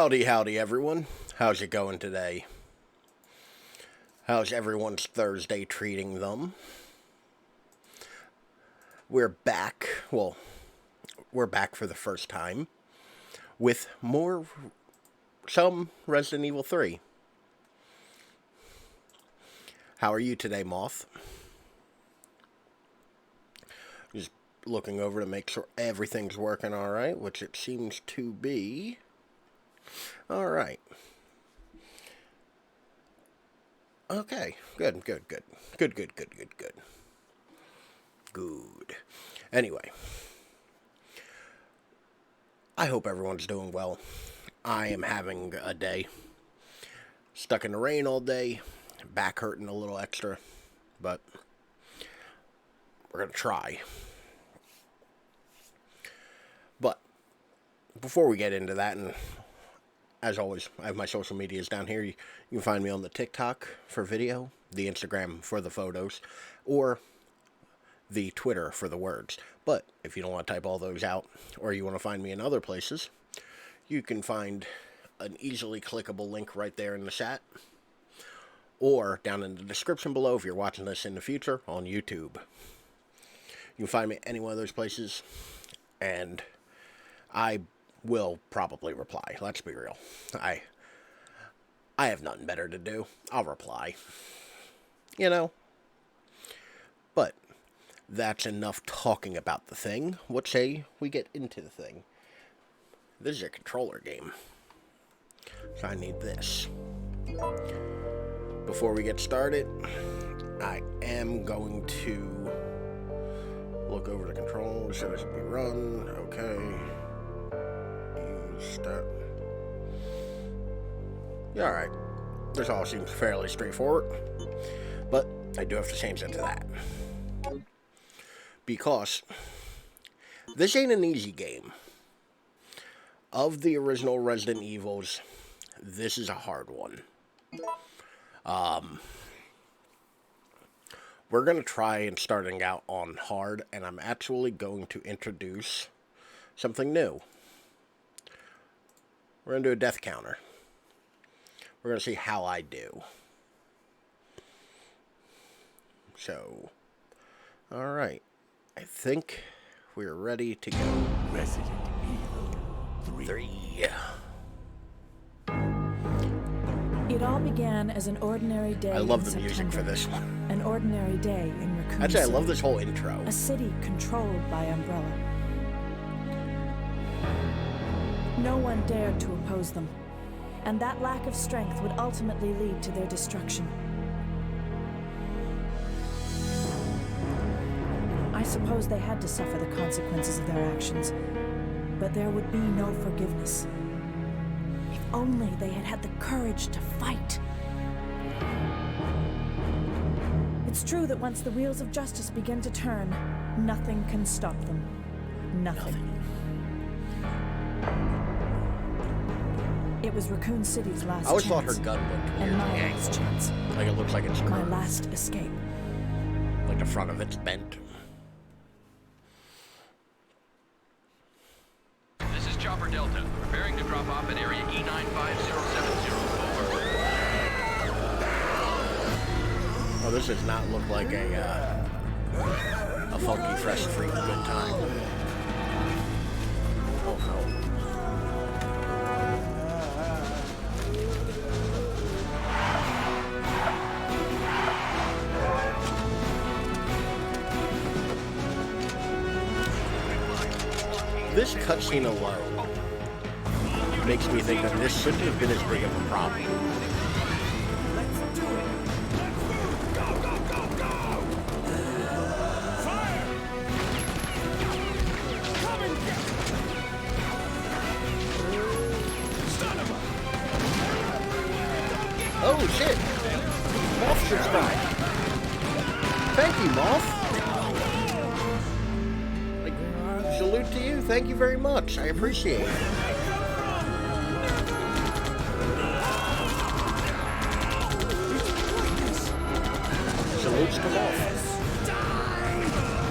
Howdy, howdy, everyone. How's it going today? How's everyone's Thursday treating them? We're back. Well, we're back for the first time with some Resident Evil 3. How are you today, Moth? Just looking over to make sure everything's working alright, which it seems to be. Alright. Okay, good. Anyway, I hope everyone's doing well. I am having a day. Stuck in the rain all day. Back hurting a little extra. But we're going to try. But before we get into that, and as always, I have my social medias down here. You can find me on the TikTok for video, the Instagram for the photos, or the Twitter for the words. But if you don't want to type all those out, or you want to find me in other places, you can find an easily clickable link right there in the chat, or down in the description below if you're watching this in the future on YouTube. You can find me any one of those places, and I will probably reply. Let's be real. I have nothing better to do. I'll reply. You know? But that's enough talking about the thing. What say we get into the thing? This is a controller game. So I need this. Before we get started, I am going to look over the controls. So this will be run. Okay. Start. Yeah, alright. This all seems fairly straightforward. But I do have to change it to that. Because this ain't an easy game. Of the original Resident Evils, this is a hard one. We're going to try and starting out on hard, and I'm actually going to introduce something new. We're going to do a death counter. We're going to see how I do. So, alright. I think we're ready to go. Resident Evil 3. It all began as an ordinary day. I love in the music September. for this one. An ordinary day in Raccoon Actually, I City, love this whole intro. a city controlled by Umbrella. No one dared to oppose them, and that lack of strength would ultimately lead to their destruction. I suppose they had to suffer the consequences of their actions, but there would be no forgiveness. If only they had had the courage to fight. It's true that once the wheels of justice begin to turn, nothing can stop them. Nothing. It was Raccoon City's last chance. I always thought her gun looked And my weirdly last angled. chance. Like it looks like it's My curved. last escape. Like the front of it's bent. This is Chopper Delta, preparing to drop off at area E95070. Over. Oh, this does not look like a funky, fresh, freak good time. Oh no. This cutscene alone makes me think that this shouldn't have been as big of a problem. Let's do it. Go, go, go, go! Fire! Come and get it! Son of a... Oh shit! Moth subscribe! Thank you, Moth! Like, salute to you, thank you very much, I appreciate it. Salutes to Moth.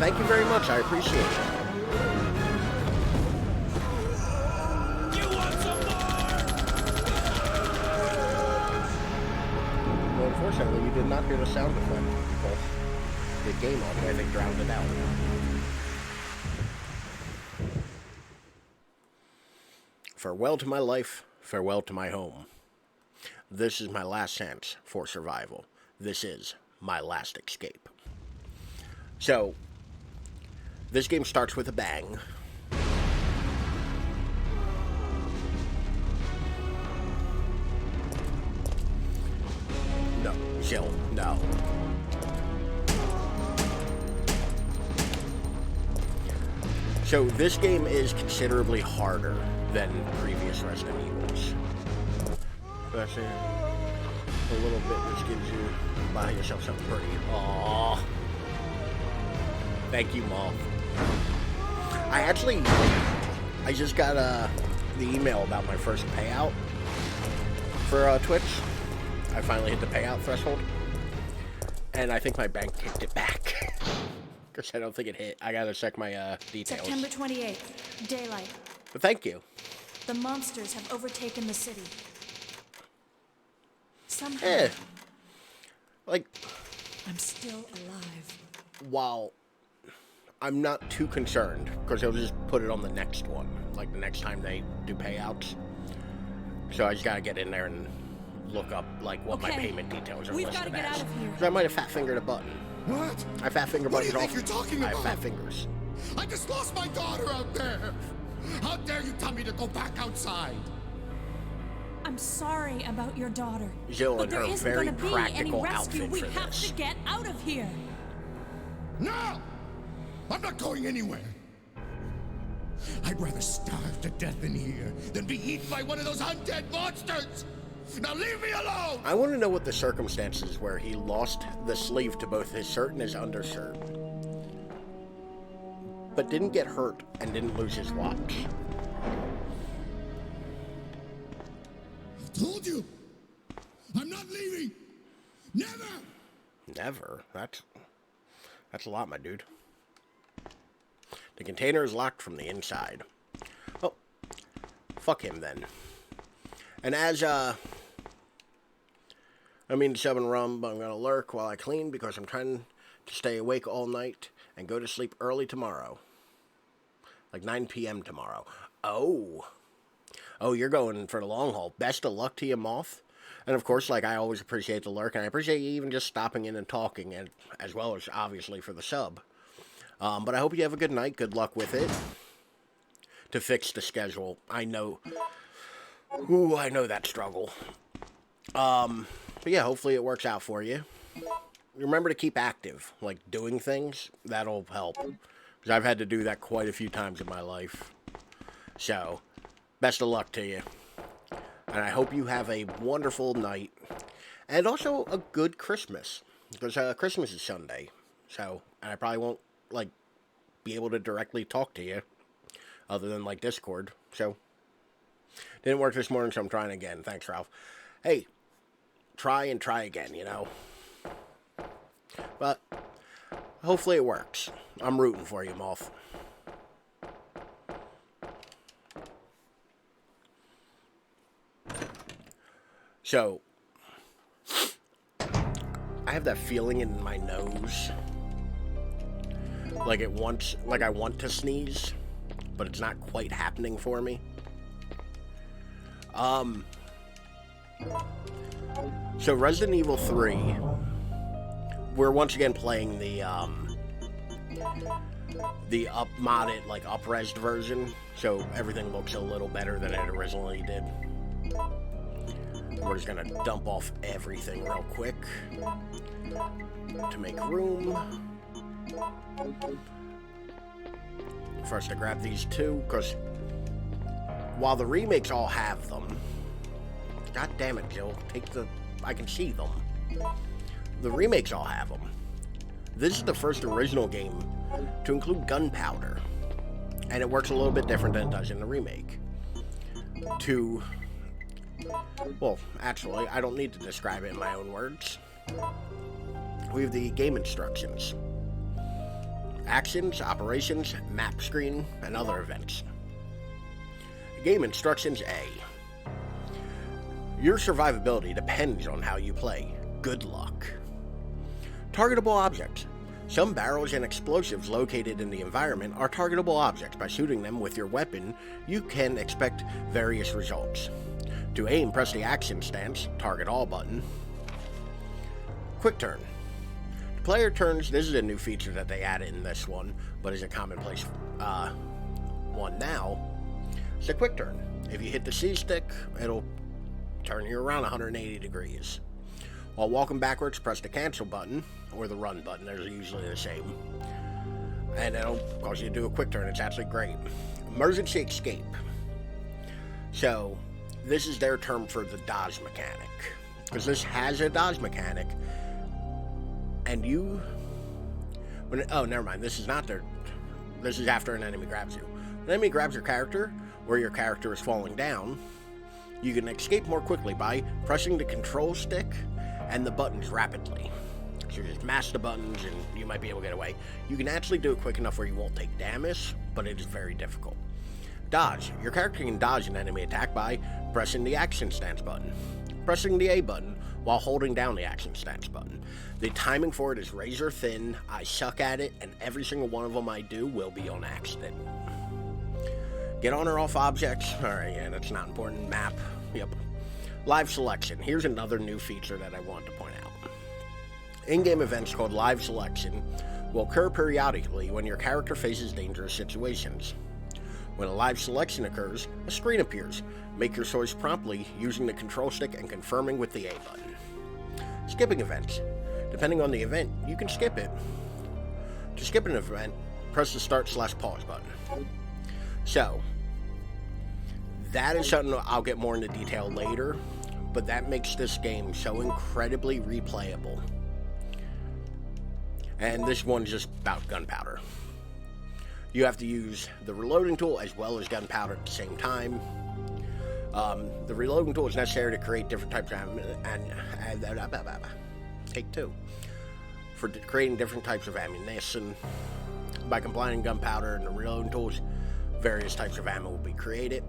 Thank you very much, I appreciate it. You want some more? Well, unfortunately, you did not hear the sound effect. Well, the game audio, I think, drowned it out. Farewell to my life, farewell to my home. This is my last chance for survival. This is my last escape. So, this game starts with a bang. No, chill, no. So this game is considerably harder than previous Resident Evils. That's it. A little bit just gives you, buy yourself something pretty. Aww. Thank you, Mom. I just got the email about my first payout for Twitch. I finally hit the payout threshold. And I think my bank kicked it back. Because I don't think it hit. I gotta check my details. September 28th, daylight. But thank you. The monsters have overtaken the city. Somehow, Like, I'm still alive. while I'm not too concerned, because they'll just put it on the next one, like the next time they do payouts. So I just gotta get in there and look up, like, what my payment details are We've listed gotta get as. out of here. 'Cause I might have fat fingered a button. What? I fat finger What do buttons you think you're talking I have about? fat fingers. I just lost my daughter out there. How dare you tell me to go back outside? I'm sorry about your daughter. Jill but in there her isn't very gonna be any practical rescue. outfit We for have this. to get out of here. No! I'm not going anywhere. I'd rather starve to death in here than be eaten by one of those undead monsters. Now leave me alone! I want to know what the circumstances where he lost the sleeve to both his shirt and his undershirt, but didn't get hurt and didn't lose his watch. I told you! I'm not leaving! Never! Never. That's a lot, my dude. The container is locked from the inside. Oh, fuck him then. And as I mean to sub and rum, but I'm gonna lurk while I clean because I'm trying to stay awake all night and go to sleep early tomorrow. Like 9 p.m. tomorrow. Oh, you're going for the long haul. Best of luck to you, Moth. And of course, like, I always appreciate the lurk, and I appreciate you even just stopping in and talking, and as well as obviously for the sub. But I hope you have a good night. Good luck with it. To fix the schedule, I know. Ooh, I know that struggle. But yeah, hopefully it works out for you. Remember to keep active, like doing things. That'll help. Because I've had to do that quite a few times in my life. So, best of luck to you. And I hope you have a wonderful night. And also a good Christmas. Because Christmas is Sunday. So, and I probably won't, like, be able to directly talk to you. Other than, like, Discord. So, didn't work this morning, so I'm trying again. Thanks, Ralph. Hey, try and try again, you know. But, hopefully it works. I'm rooting for you, Moth. So, I have that feeling in my nose. Like I want to sneeze, but it's not quite happening for me. So Resident Evil 3, we're once again playing the modded, like, up-resed version, so everything looks a little better than it originally did. We're just gonna dump off everything real quick to make room. First to grab these two, because while the remakes all have them, god damn it, Jill, I can see them. The remakes all have them. This is the first original game to include gunpowder, and it works a little bit different than it does in the remake. Well, actually, I don't need to describe it in my own words. We have the game instructions. Actions, operations, map screen, and other events. Game instructions A. Your survivability depends on how you play. Good luck. Targetable objects. Some barrels and explosives located in the environment are targetable objects. By shooting them with your weapon, you can expect various results. To aim, press the action stance, target all button. Quick turn. The player turns, this is a new feature that they added in this one, but is a commonplace one now. It's a quick turn. If you hit the C stick, it'll turn you around 180 degrees. While walking backwards, press the cancel button, or the run button, they're usually the same. And it'll cause you to do a quick turn, it's actually great. Emergency escape. So, this is their term for the dodge mechanic. Because this has a dodge mechanic, and oh, never mind, this is not their, this is after an enemy grabs you. When an enemy grabs your character, or your character is falling down, you can escape more quickly by pressing the control stick and the buttons rapidly. So you just mash the buttons and you might be able to get away. You can actually do it quick enough where you won't take damage, but it is very difficult. Dodge. Your character can dodge an enemy attack by pressing the action stance button, pressing the A button while holding down the action stance button. The timing for it is razor thin. I suck at it, and every single one of them I do will be on accident. Get on or off objects. Alright, yeah, that's not important. Map. Yep. Live selection. Here's another new feature that I want to point out. In-game events called live selection will occur periodically when your character faces dangerous situations. When a live selection occurs, a screen appears. Make your choice promptly using the control stick and confirming with the A button. Skipping events. Depending on the event, you can skip it. To skip an event, press the start/pause button. So, that is something I'll get more into detail later, but that makes this game so incredibly replayable. And this one's just about gunpowder. You have to use the reloading tool as well as gunpowder at the same time. The reloading tool is necessary to create different types of take two. For creating different types of ammunition. By combining gunpowder and the reloading tools, various types of ammo will be created.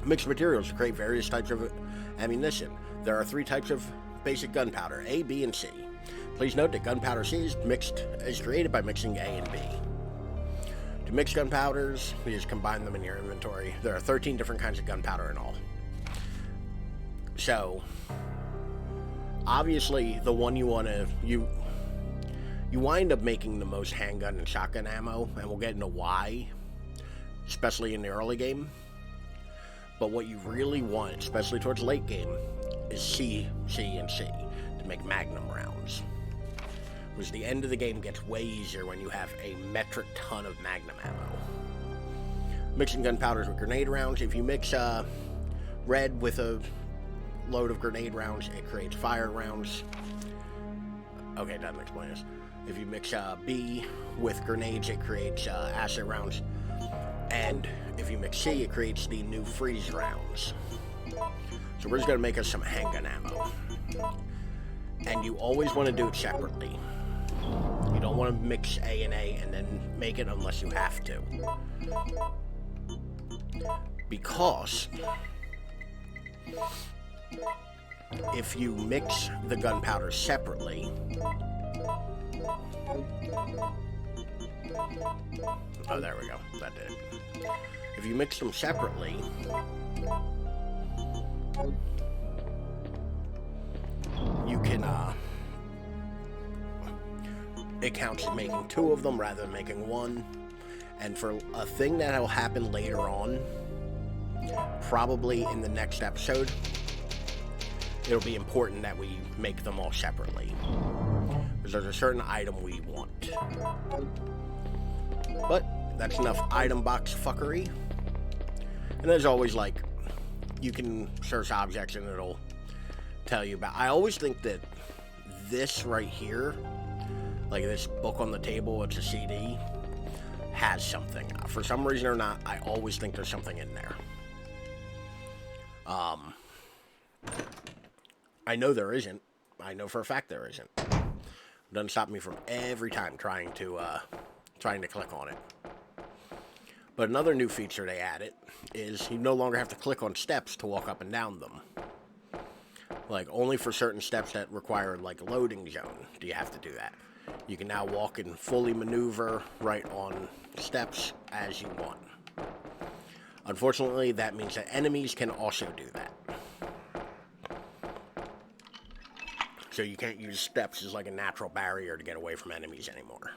Mixed materials to create various types of ammunition. There are 3 types of basic gunpowder, A, B, and C. Please note that gunpowder C is created by mixing A and B. To mix gunpowders, you just combine them in your inventory. There are 13 different kinds of gunpowder in all. So, obviously, the one you want to... You wind up making the most handgun and shotgun ammo, and we'll get into why, especially in the early game. But what you really want, especially towards late game, is C, C, and C to make magnum rounds. Because the end of the game gets way easier when you have a metric ton of magnum ammo. Mixing gunpowders with grenade rounds. If you mix red with a load of grenade rounds, it creates fire rounds. Okay, it doesn't explain this. If you mix B with grenades, it creates acid rounds. And if you mix C, it creates the new freeze rounds. So we're just going to make us some handgun ammo. And you always want to do it separately. You don't want to mix A and then make it unless you have to. Because if you mix the gunpowder separately... Oh, there we go. That did it. If you mix them separately, you can, it counts as making 2 of them rather than making 1. And for a thing that will happen later on, probably in the next episode, it'll be important that we make them all separately. Because there's a certain item we want. But that's enough item box fuckery. And as always, like, you can search objects and it'll tell you about... I always think that this right here, like this book on the table, it's a CD, has something. For some reason or not, I always think there's something in there. I know there isn't. I know for a fact there isn't. It doesn't stop me from every time trying to click on it. But another new feature they added is you no longer have to click on steps to walk up and down them. Like, only for certain steps that require, like, a loading zone do you have to do that. You can now walk and fully maneuver right on steps as you want. Unfortunately, that means that enemies can also do that. So you can't use steps as like a natural barrier to get away from enemies anymore.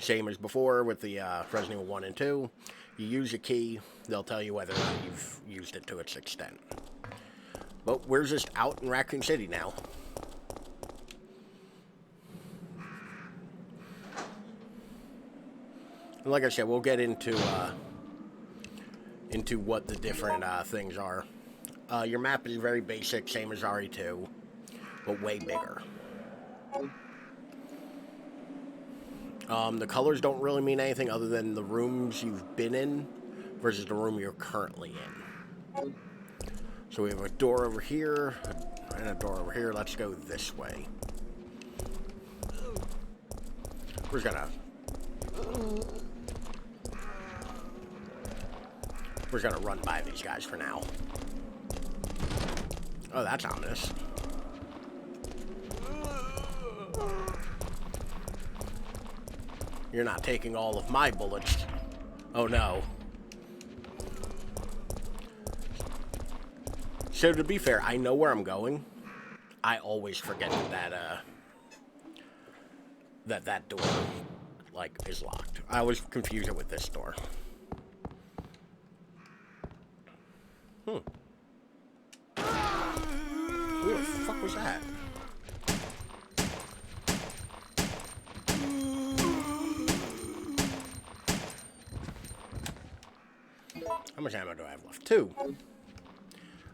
Same as before with the Resident Evil 1 and 2. You use a key, they'll tell you whether or not you've used it to its extent. But we're just out in Raccoon City now. And like I said, we'll get into what the different things are. Your map is very basic, same as RE2, but way bigger. The colors don't really mean anything other than the rooms you've been in versus the room you're currently in. So we have a door over here and a door over here. Let's go this way. We're just gonna run by these guys for now. Oh, that's ominous. You're not taking all of my bullets. Oh no. So to be fair, I know where I'm going. I always forget that door, like, is locked. I always confuse it with this door. Who the fuck was that? How much ammo do I have left? 2.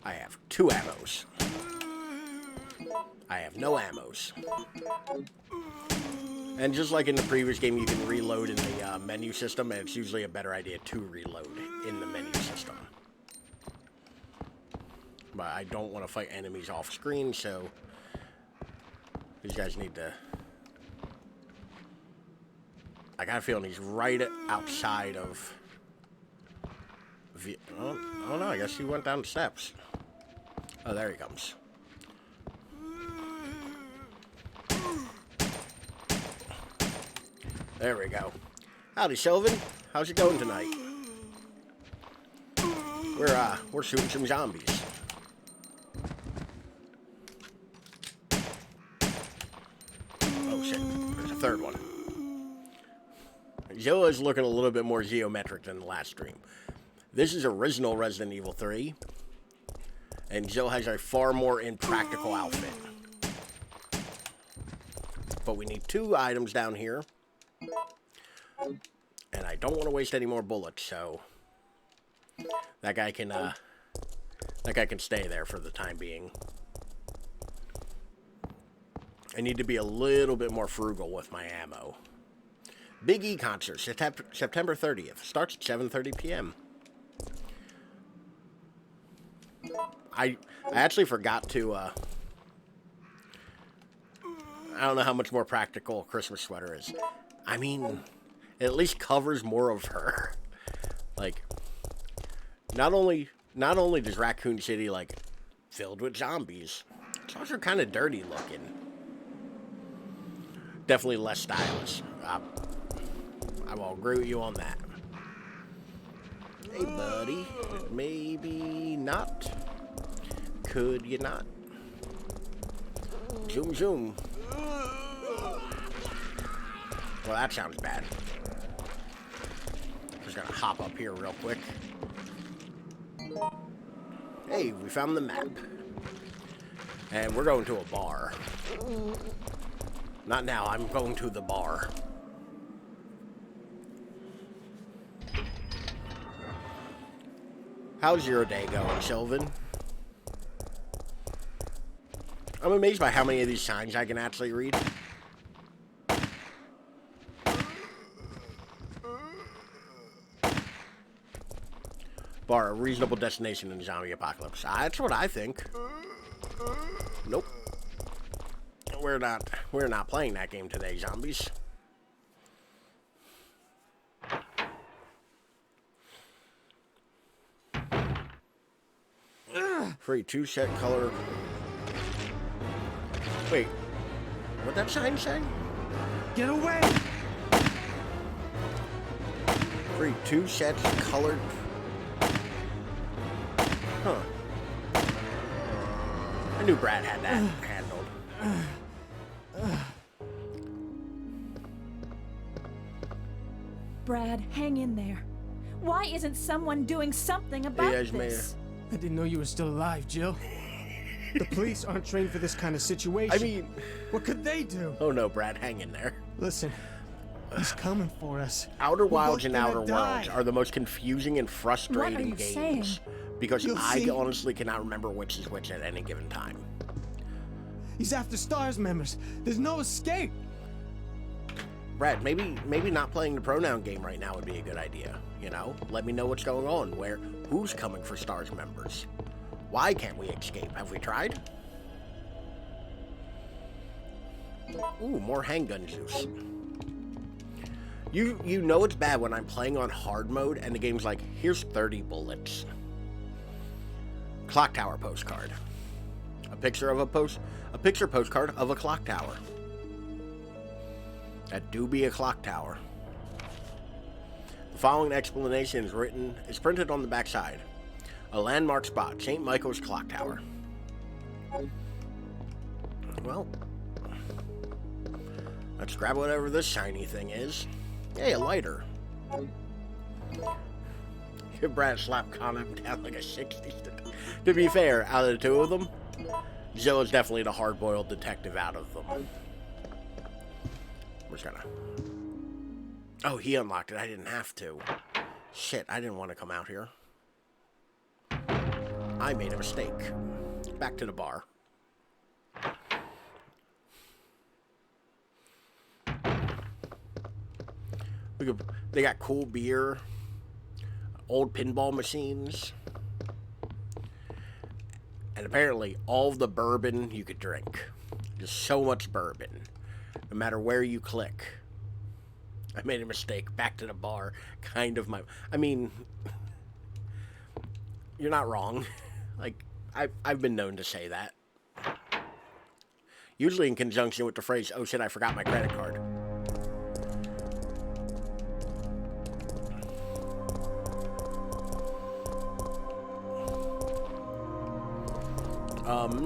I have 2 ammos. I have no ammos. And just like in the previous game, you can reload in the menu system, and it's usually a better idea to reload in the menu system. But I don't want to fight enemies off screen, so these guys need to... I got a feeling he's right outside of... Oh no, I guess he went down the steps. Oh, there he comes. There we go. Howdy, Sylvan. How's it going tonight? We're shooting some zombies. Oh shit, there's a third one. Zilla is looking a little bit more geometric than the last stream. This is original Resident Evil 3. And Jill has a far more impractical outfit. But we need 2 items down here. And I don't want to waste any more bullets, so... That guy can stay there for the time being. I need to be a little bit more frugal with my ammo. Big E concert, September 30th. Starts at 7:30 p.m. I actually forgot to, I don't know how much more practical a Christmas sweater is. I mean, it at least covers more of her. Like, not only does Raccoon City, like, filled with zombies, it's also kind of dirty looking. Definitely less stylish. I will agree with you on that. Hey, buddy. Maybe not. Could you not? Zoom, zoom. Well, that sounds bad. Just gonna hop up here real quick. Hey, we found the map. And we're going to a bar. Not now, I'm going to the bar. How's your day going, Sylvan? I'm amazed by how many of these signs I can actually read. Bar, a reasonable destination in the zombie apocalypse. That's what I think. Nope. We're not playing that game today, zombies. Free 2 set color. Wait, what'd that sign say? Get away! Free 2 sets colored. Huh. I knew Brad had that handled. Brad, hang in there. Why isn't someone doing something about this? I didn't know you were still alive, Jill. The police aren't trained for this kind of situation. I mean... what could they do? Oh no, Brad, hang in there. Listen, he's coming for us. Outer We're Wilds both and gonna Outer die. Worlds are the most confusing and frustrating you games. saying? Because You'll I see. honestly cannot remember which is which at any given time. He's after STARS members. There's no escape. Brad, maybe not playing the pronoun game right now would be a good idea. You know, let me know what's going on. Who's coming for STARS members? Why can't we escape? Have we tried? Ooh, more handgun juice. You know it's bad when I'm playing on hard mode and the game's like, here's 30 bullets. Clock tower postcard. A picture postcard of a clock tower. That do be a clock tower. The following explanation is printed on the back side. A landmark spot, St. Michael's Clock Tower. Well, let's grab whatever this shiny thing is. Hey, a lighter. Brad slapped Connor down like a 60s. To be fair, out of the two of them, Jill is definitely the hard-boiled detective out of them. We're just gonna... Oh, he unlocked it. I didn't have to. Shit, I didn't want to come out here. I made a mistake. Back to the bar. They got cool beer, old pinball machines, and apparently all of the bourbon you could drink. Just so much bourbon, no matter where you click. I made a mistake. Back to the bar. Kind of my... I mean, you're not wrong. Like, I've been known to say that. Usually in conjunction with the phrase, oh shit, I forgot my credit card.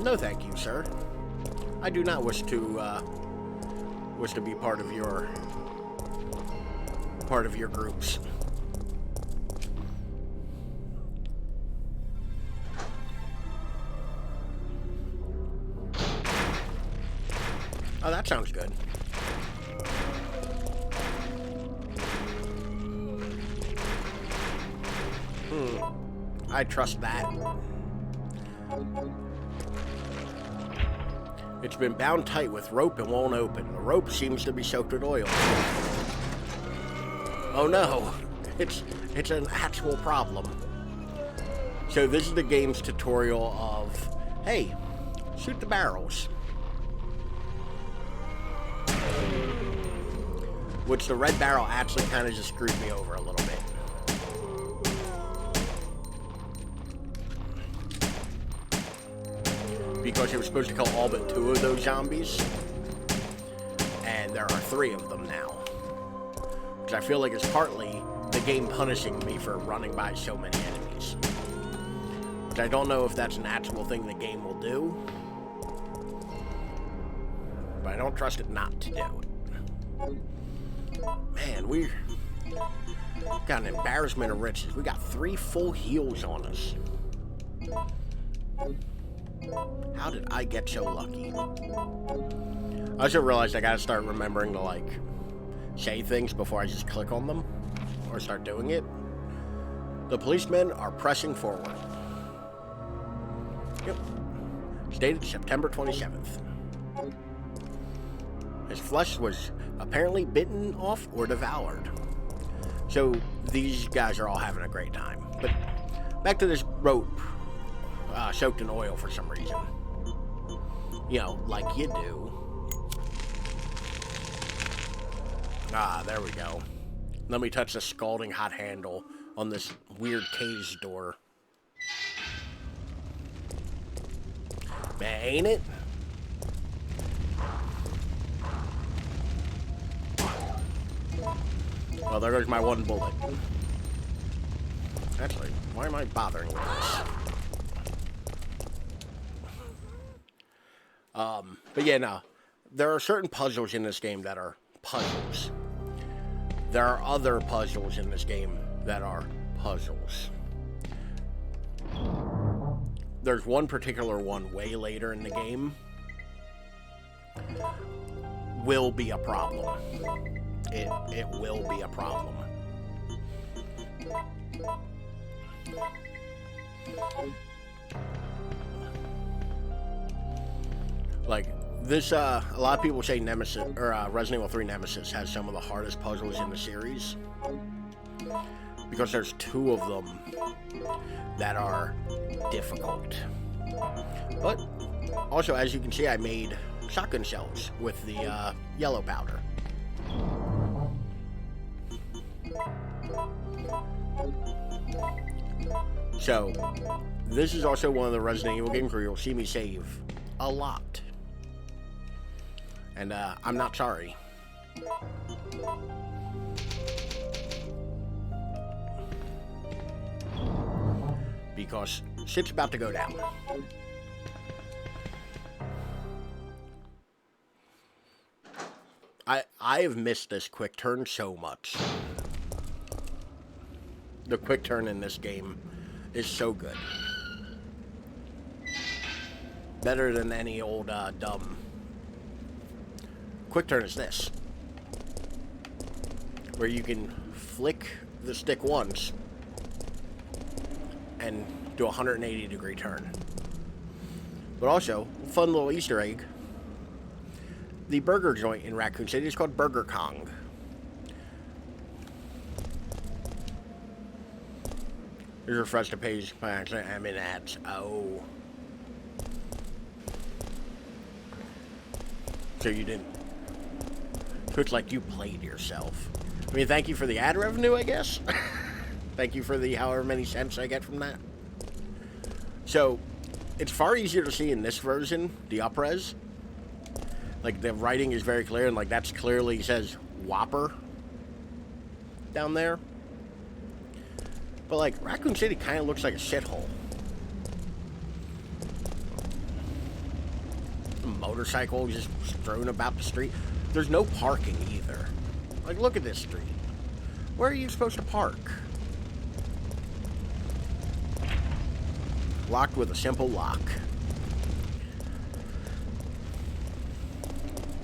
No thank you, sir. I do not wish to be part of your groups. Oh, that sounds good. I trust that. It's been bound tight with rope and won't open. The rope seems to be soaked with oil. Oh no, it's an actual problem. So this is the game's tutorial of, hey, shoot the barrels. Which the red barrel actually kind of just screwed me over a little bit. Because it was supposed to kill all but 2 of those zombies. And there are 3 of them now. Which I feel like is partly the game punishing me for running by so many enemies. Which I don't know if that's an actual thing the game will do. But I don't trust it not to do it. Man, we got an embarrassment of riches. We got 3 full heals on us. How did I get so lucky? I also realized I gotta start remembering to, like, say things before I just click on them. Or start doing it. The policemen are pressing forward. Yep. Dated September 27th. His flesh was apparently bitten off or devoured. So these guys are all having a great time. But back to this rope. Soaked in oil for some reason. You know, like you do. Ah, there we go. Let me touch the scalding hot handle on this weird cage door. Man, ain't it? Well, there goes my one bullet. Actually, why am I bothering with this? But yeah, no. There are certain puzzles in this game that are puzzles. There are other puzzles in this game that are puzzles. There's one particular one way later in the game will be a problem. It will be a problem. Like this, a lot of people say Nemesis or Resident Evil 3 Nemesis has some of the hardest puzzles in the series because there's 2 of them that are difficult. But also, as you can see, I made shotgun shells with the yellow powder. So, this is also one of the Resident Evil games where you'll see me save a lot. And I'm not sorry. Because shit's about to go down. I have missed this quick turn so much. The quick turn in this game is so good. Better than any old dumb. Quick turn is this. Where you can flick the stick once and do a 180-degree turn. But also, fun little Easter egg. The burger joint in Raccoon City is called Burger Kong. Here's refresh the page by accident. I'm in ads. Oh. So you didn't. So it's like you played yourself. I mean, thank you for the ad revenue, I guess. Thank you for the however many cents I get from that. So, it's far easier to see in this version, the up-res. Like, the writing is very clear, and, like, that's clearly says Whopper down there. But, like, Raccoon City kind of looks like a shithole. A motorcycle just strewn about the street. There's no parking either. Like, look at this street. Where are you supposed to park? Locked with a simple lock.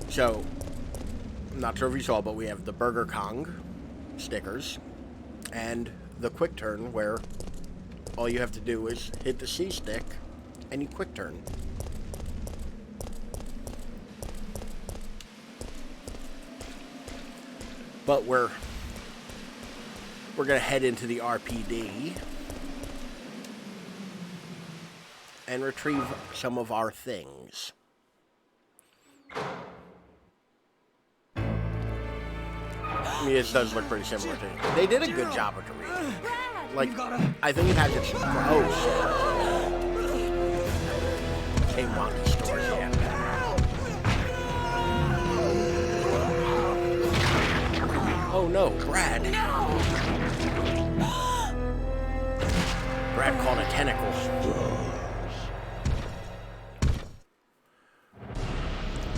So, I'm not sure if you saw, but we have the Burger Kong stickers and the quick turn where all you have to do is hit the C stick and you quick turn. But we're gonna head into the RPD and retrieve some of our things. I mean, it does look pretty similar to it. They did a good job with the remake. Like, I think it has its... Oh, shit. Same wonky story, yeah. Oh, no, Brad. Brad caught a tentacle.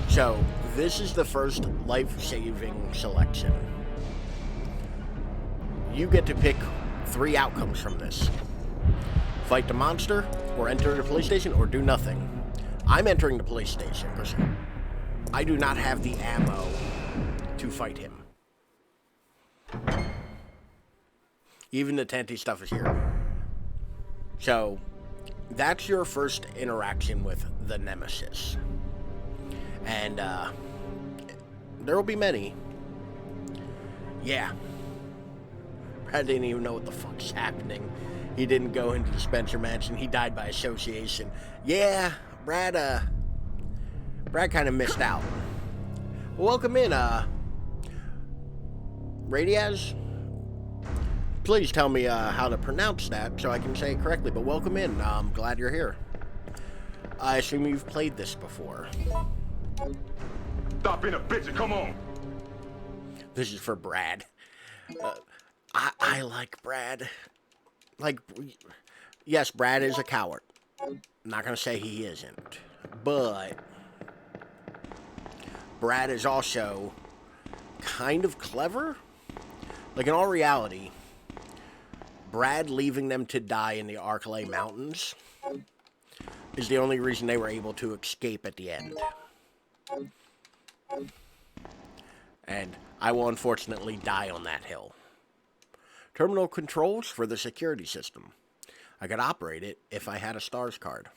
So, this is the first life-saving selection. You get to pick 3 outcomes from this. Fight the monster, or enter the police station, or do nothing. I'm entering the police station, because I do not have the ammo to fight him. Even the tenty stuff is here. So, that's your first interaction with the Nemesis. And, there will be many. Yeah. Brad didn't even know what the fuck's happening. He didn't go into the Spencer Mansion. He died by association. Yeah, Brad kind of missed out. Well, welcome in, Radiaz. Please tell me how to pronounce that so I can say it correctly, but welcome in. I'm glad you're here. I assume you've played this before. Stop being a bitch and come on. This is for Brad. I like Brad. Like, yes, Brad is a coward. I'm not gonna say he isn't. But Brad is also kind of clever. Like, in all reality, Brad leaving them to die in the Arklay Mountains is the only reason they were able to escape at the end. And I will unfortunately die on that hill. Terminal controls for the security system. I could operate it if I had a STARS card.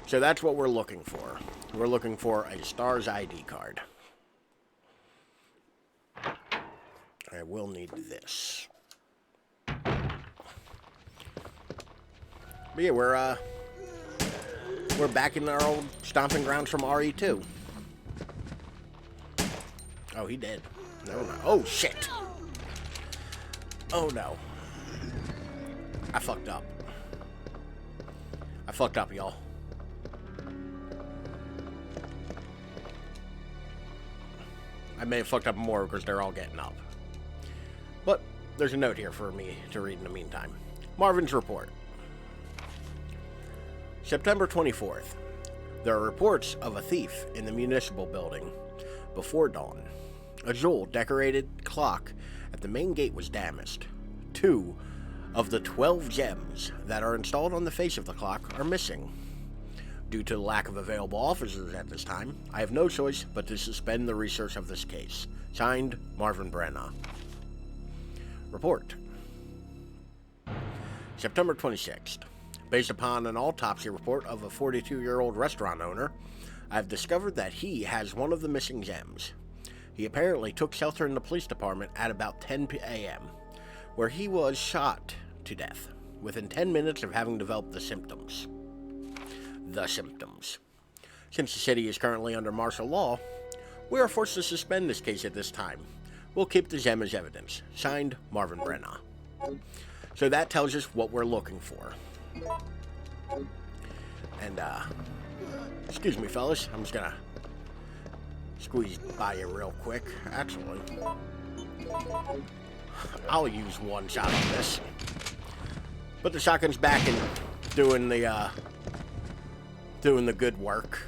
So that's what we're looking for. We're looking for a STARS ID card. I will need this. But yeah, we're back in our old stomping grounds from RE2. Oh, he did. No. Oh, shit. Oh, no. I fucked up. I fucked up, y'all. I may have fucked up more because they're all getting up. But there's a note here for me to read in the meantime. Marvin's report. September 24th. There are reports of a thief in the municipal building before dawn. A jewel-decorated clock at the main gate was damaged. 2 of the 12 gems that are installed on the face of the clock are missing. Due to the lack of available officers at this time, I have no choice but to suspend the research of this case. Signed, Marvin Brenna. Report. September 26th. Based upon an autopsy report of a 42-year-old restaurant owner, I have discovered that he has one of the missing gems. He apparently took shelter in the police department at about 10 a.m., where he was shot to death, within 10 minutes of having developed the symptoms. Since the city is currently under martial law, we are forced to suspend this case at this time. We'll keep the gem as evidence. Signed, Marvin Brenna. So that tells us what we're looking for. And, excuse me, fellas. I'm just gonna squeeze by you real quick. Actually, I'll use one shot on this. But the shotgun's back and doing the good work.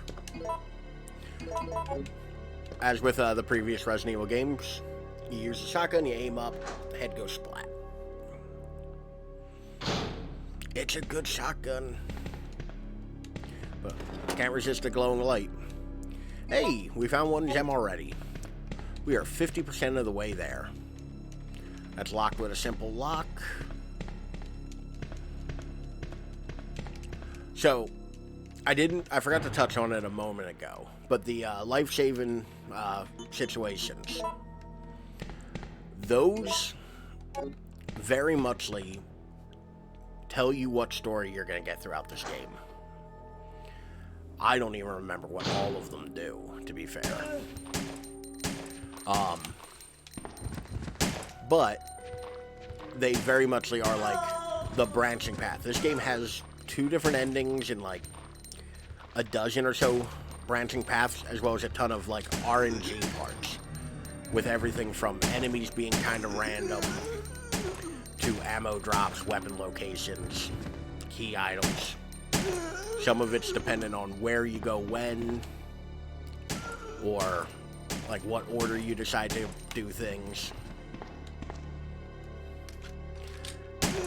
As with the previous Resident Evil games, you use the shotgun, you aim up, the head goes splat. It's a good shotgun. But can't resist the glowing light. Hey, we found one gem already. We are 50% of the way there. That's locked with a simple lock. So, I forgot to touch on it a moment ago, but the life-saving situations, those very muchly tell you what story you're going to get throughout this game. I don't even remember what all of them do, to be fair. But they very muchly are like the branching path. This game has 2 different endings and like a dozen or so branching paths, as well as a ton of like RNG parts, with everything from enemies being kind of random to ammo drops, weapon locations, key items. Some of it's dependent on where you go when, or like what order you decide to do things.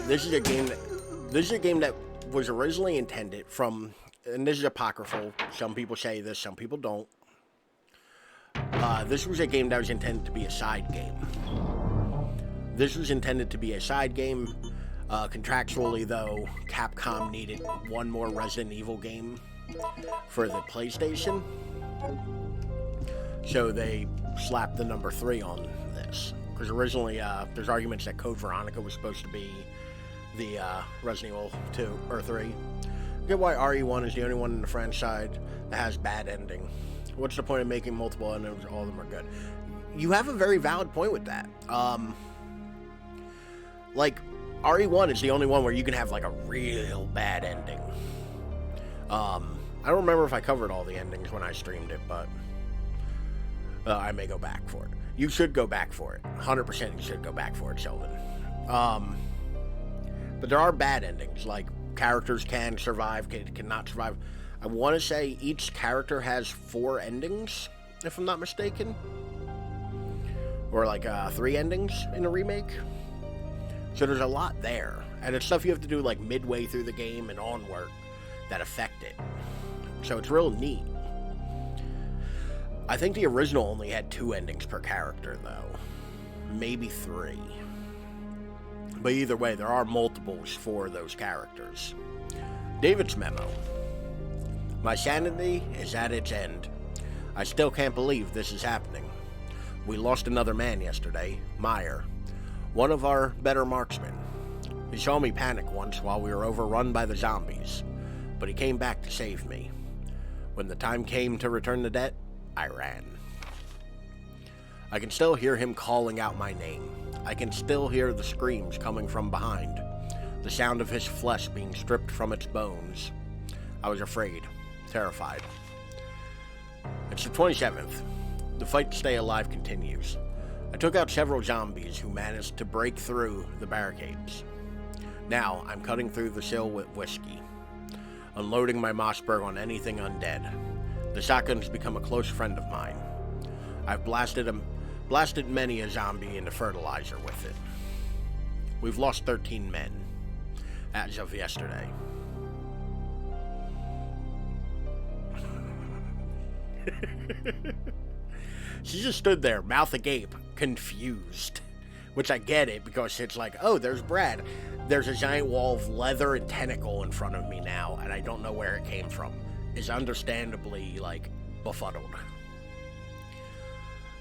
This is a game that was originally intended from, and this is apocryphal, some people say this, some people don't. This was a game that was intended to be a side game. Contractually, though, Capcom needed one more Resident Evil game for the PlayStation, so they slapped the number 3 on this. Because originally, there's arguments that Code Veronica was supposed to be the Resident Evil 2 or 3. I get why RE1 is the only one in the franchise that has bad ending. What's the point of making multiple endings? All of them are good. You have a very valid point with that. Like, RE1 is the only one where you can have like a real bad ending. I don't remember if I covered all the endings when I streamed it, but I may go back for it. You should go back for it. 100% you should go back for it, Sheldon. But there are bad endings, like characters can survive, cannot survive. I want to say each character has 4 endings, if I'm not mistaken. Or like 3 endings in a remake. So there's a lot there. And it's stuff you have to do like midway through the game and onward that affect it. So it's real neat. I think the original only had 2 endings per character, though. Maybe 3. But either way, there are multiples for those characters. David's memo. My sanity is at its end. I still can't believe this is happening. We lost another man yesterday, Meyer, one of our better marksmen. He saw me panic once while we were overrun by the zombies, but he came back to save me. When the time came to return the debt, I ran. I can still hear him calling out my name. I can still hear the screams coming from behind, the sound of his flesh being stripped from its bones. I was afraid, terrified. It's the 27th. The fight to stay alive continues. I took out several zombies who managed to break through the barricades. Now I'm cutting through the sill with whiskey, unloading my Mossberg on anything undead. The shotgun's become a close friend of mine. I've blasted many a zombie into fertilizer with it. We've lost 13 men, as of yesterday. She just stood there, mouth agape, confused. Which I get it, because it's like, oh, there's Brad. There's a giant wall of leather and tentacle in front of me now, and I don't know where it came from. Is understandably, like, befuddled.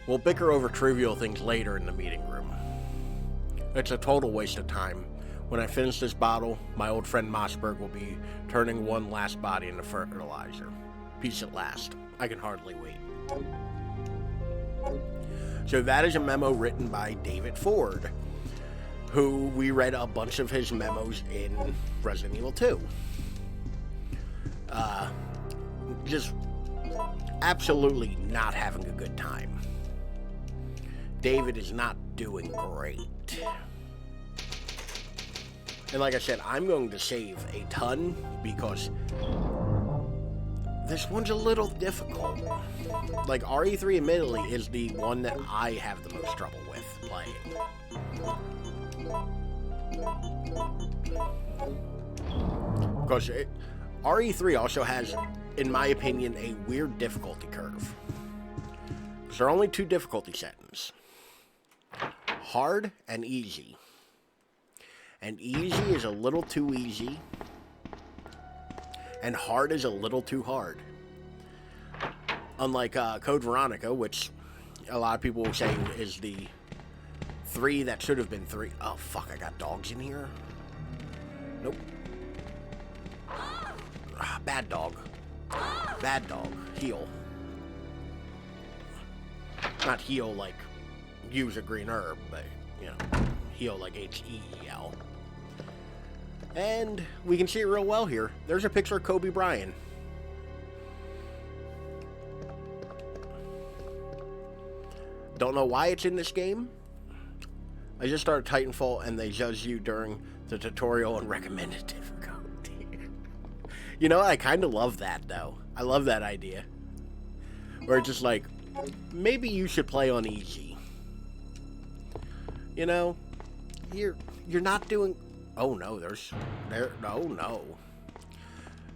We'll bicker over trivial things later in the meeting room. It's a total waste of time. When I finish this bottle, my old friend Mossberg will be turning one last body into fertilizer. Peace at last. I can hardly wait. So that is a memo written by David Ford, who we read a bunch of his memos in Resident Evil 2. Just absolutely not having a good time. David is not doing great. And like I said, I'm going to save a ton because this one's a little difficult. Like, RE3 admittedly is the one that I have the most trouble with playing. Because RE3 also has, in my opinion, a weird difficulty curve. There are only 2 difficulty settings. Hard and easy. And easy is a little too easy. And hard is a little too hard. Unlike Code Veronica, which a lot of people will say is the 3 that should have been 3. Oh, fuck, I got dogs in here? Nope. Bad dog. Bad dog. Heal. Not heal like use a green herb, but, you know, heal like H-E-E-L. And we can see it real well here. There's a picture of Kobe Bryant. Don't know why it's in this game. I just started Titanfall and they judge you during the tutorial and recommended difficulty. You know, I kind of love that, though. I love that idea. Where it's just like, maybe you should play on easy. You know, you're not doing... Oh no, no.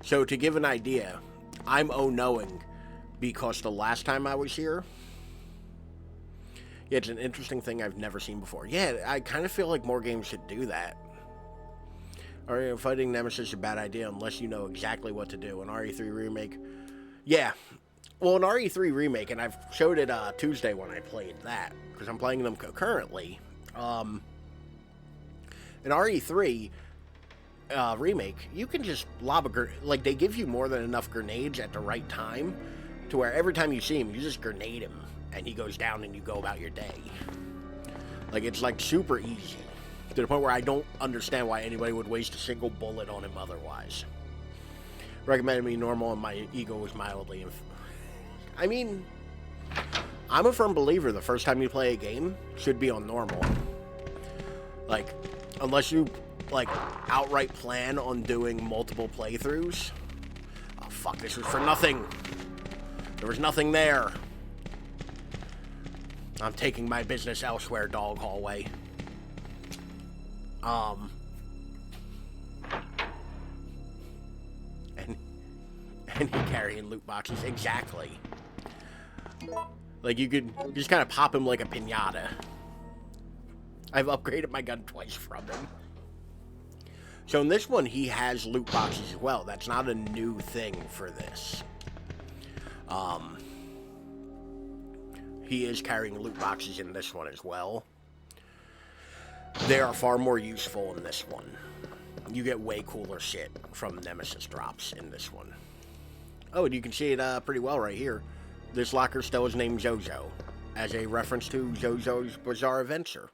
So to give an idea, I'm oh-knowing because the last time I was here, yeah, it's an interesting thing I've never seen before. Yeah, I kind of feel like more games should do that. Or fighting Nemesis is a bad idea unless you know exactly what to do. An RE3 remake, yeah. Well, an RE3 remake, and I've showed it Tuesday when I played that, because I'm playing them concurrently. An RE3 remake, you can just lob a grenade. Like, they give you more than enough grenades at the right time to where every time you see him, you just grenade him, and he goes down and you go about your day. Like, it's, like, super easy. To the point where I don't understand why anybody would waste a single bullet on him otherwise. Recommended me normal and my ego was mildly I mean, I'm a firm believer the first time you play a game should be on normal. Like, unless you, like, outright plan on doing multiple playthroughs. Oh, fuck, this was for nothing. There was nothing there. I'm taking my business elsewhere, dog hallway. And he carrying loot boxes, exactly. Like, you could just kind of pop him like a piñata. I've upgraded my gun twice from him. So in this one, he has loot boxes as well. That's not a new thing for this. He is carrying loot boxes in this one as well. They are far more useful in this one. You get way cooler shit from Nemesis drops in this one. Oh, and you can see it pretty well right here. This locker still is named Zozo, as a reference to Zozo's Bizarre Adventure.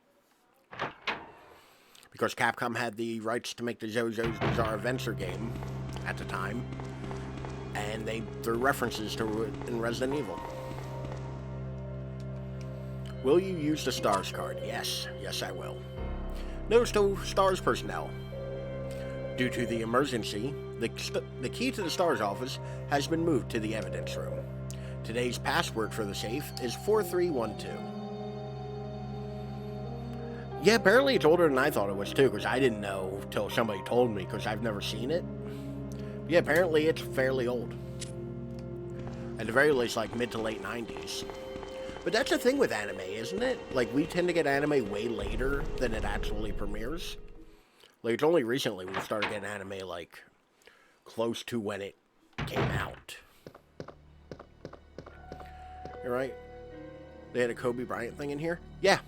Because Capcom had the rights to make the Zozo's Bizarre Adventure game at the time, and they threw references to it in Resident Evil. Will you use the STARS card? Yes. Yes, I will. Notice to STARS personnel. Due to the emergency, the key to the STARS office has been moved to the evidence room. Today's password for the safe is 4312. Yeah, apparently it's older than I thought it was too, because I didn't know till somebody told me, because I've never seen it. Yeah, apparently it's fairly old. At the very least, like mid to late 90s. But that's the thing with anime, isn't it? Like, we tend to get anime way later than it actually premieres. Like, it's only recently we've started getting anime, like, close to when it came out. You're right. They had a Kobe Bryant thing in here? Yeah.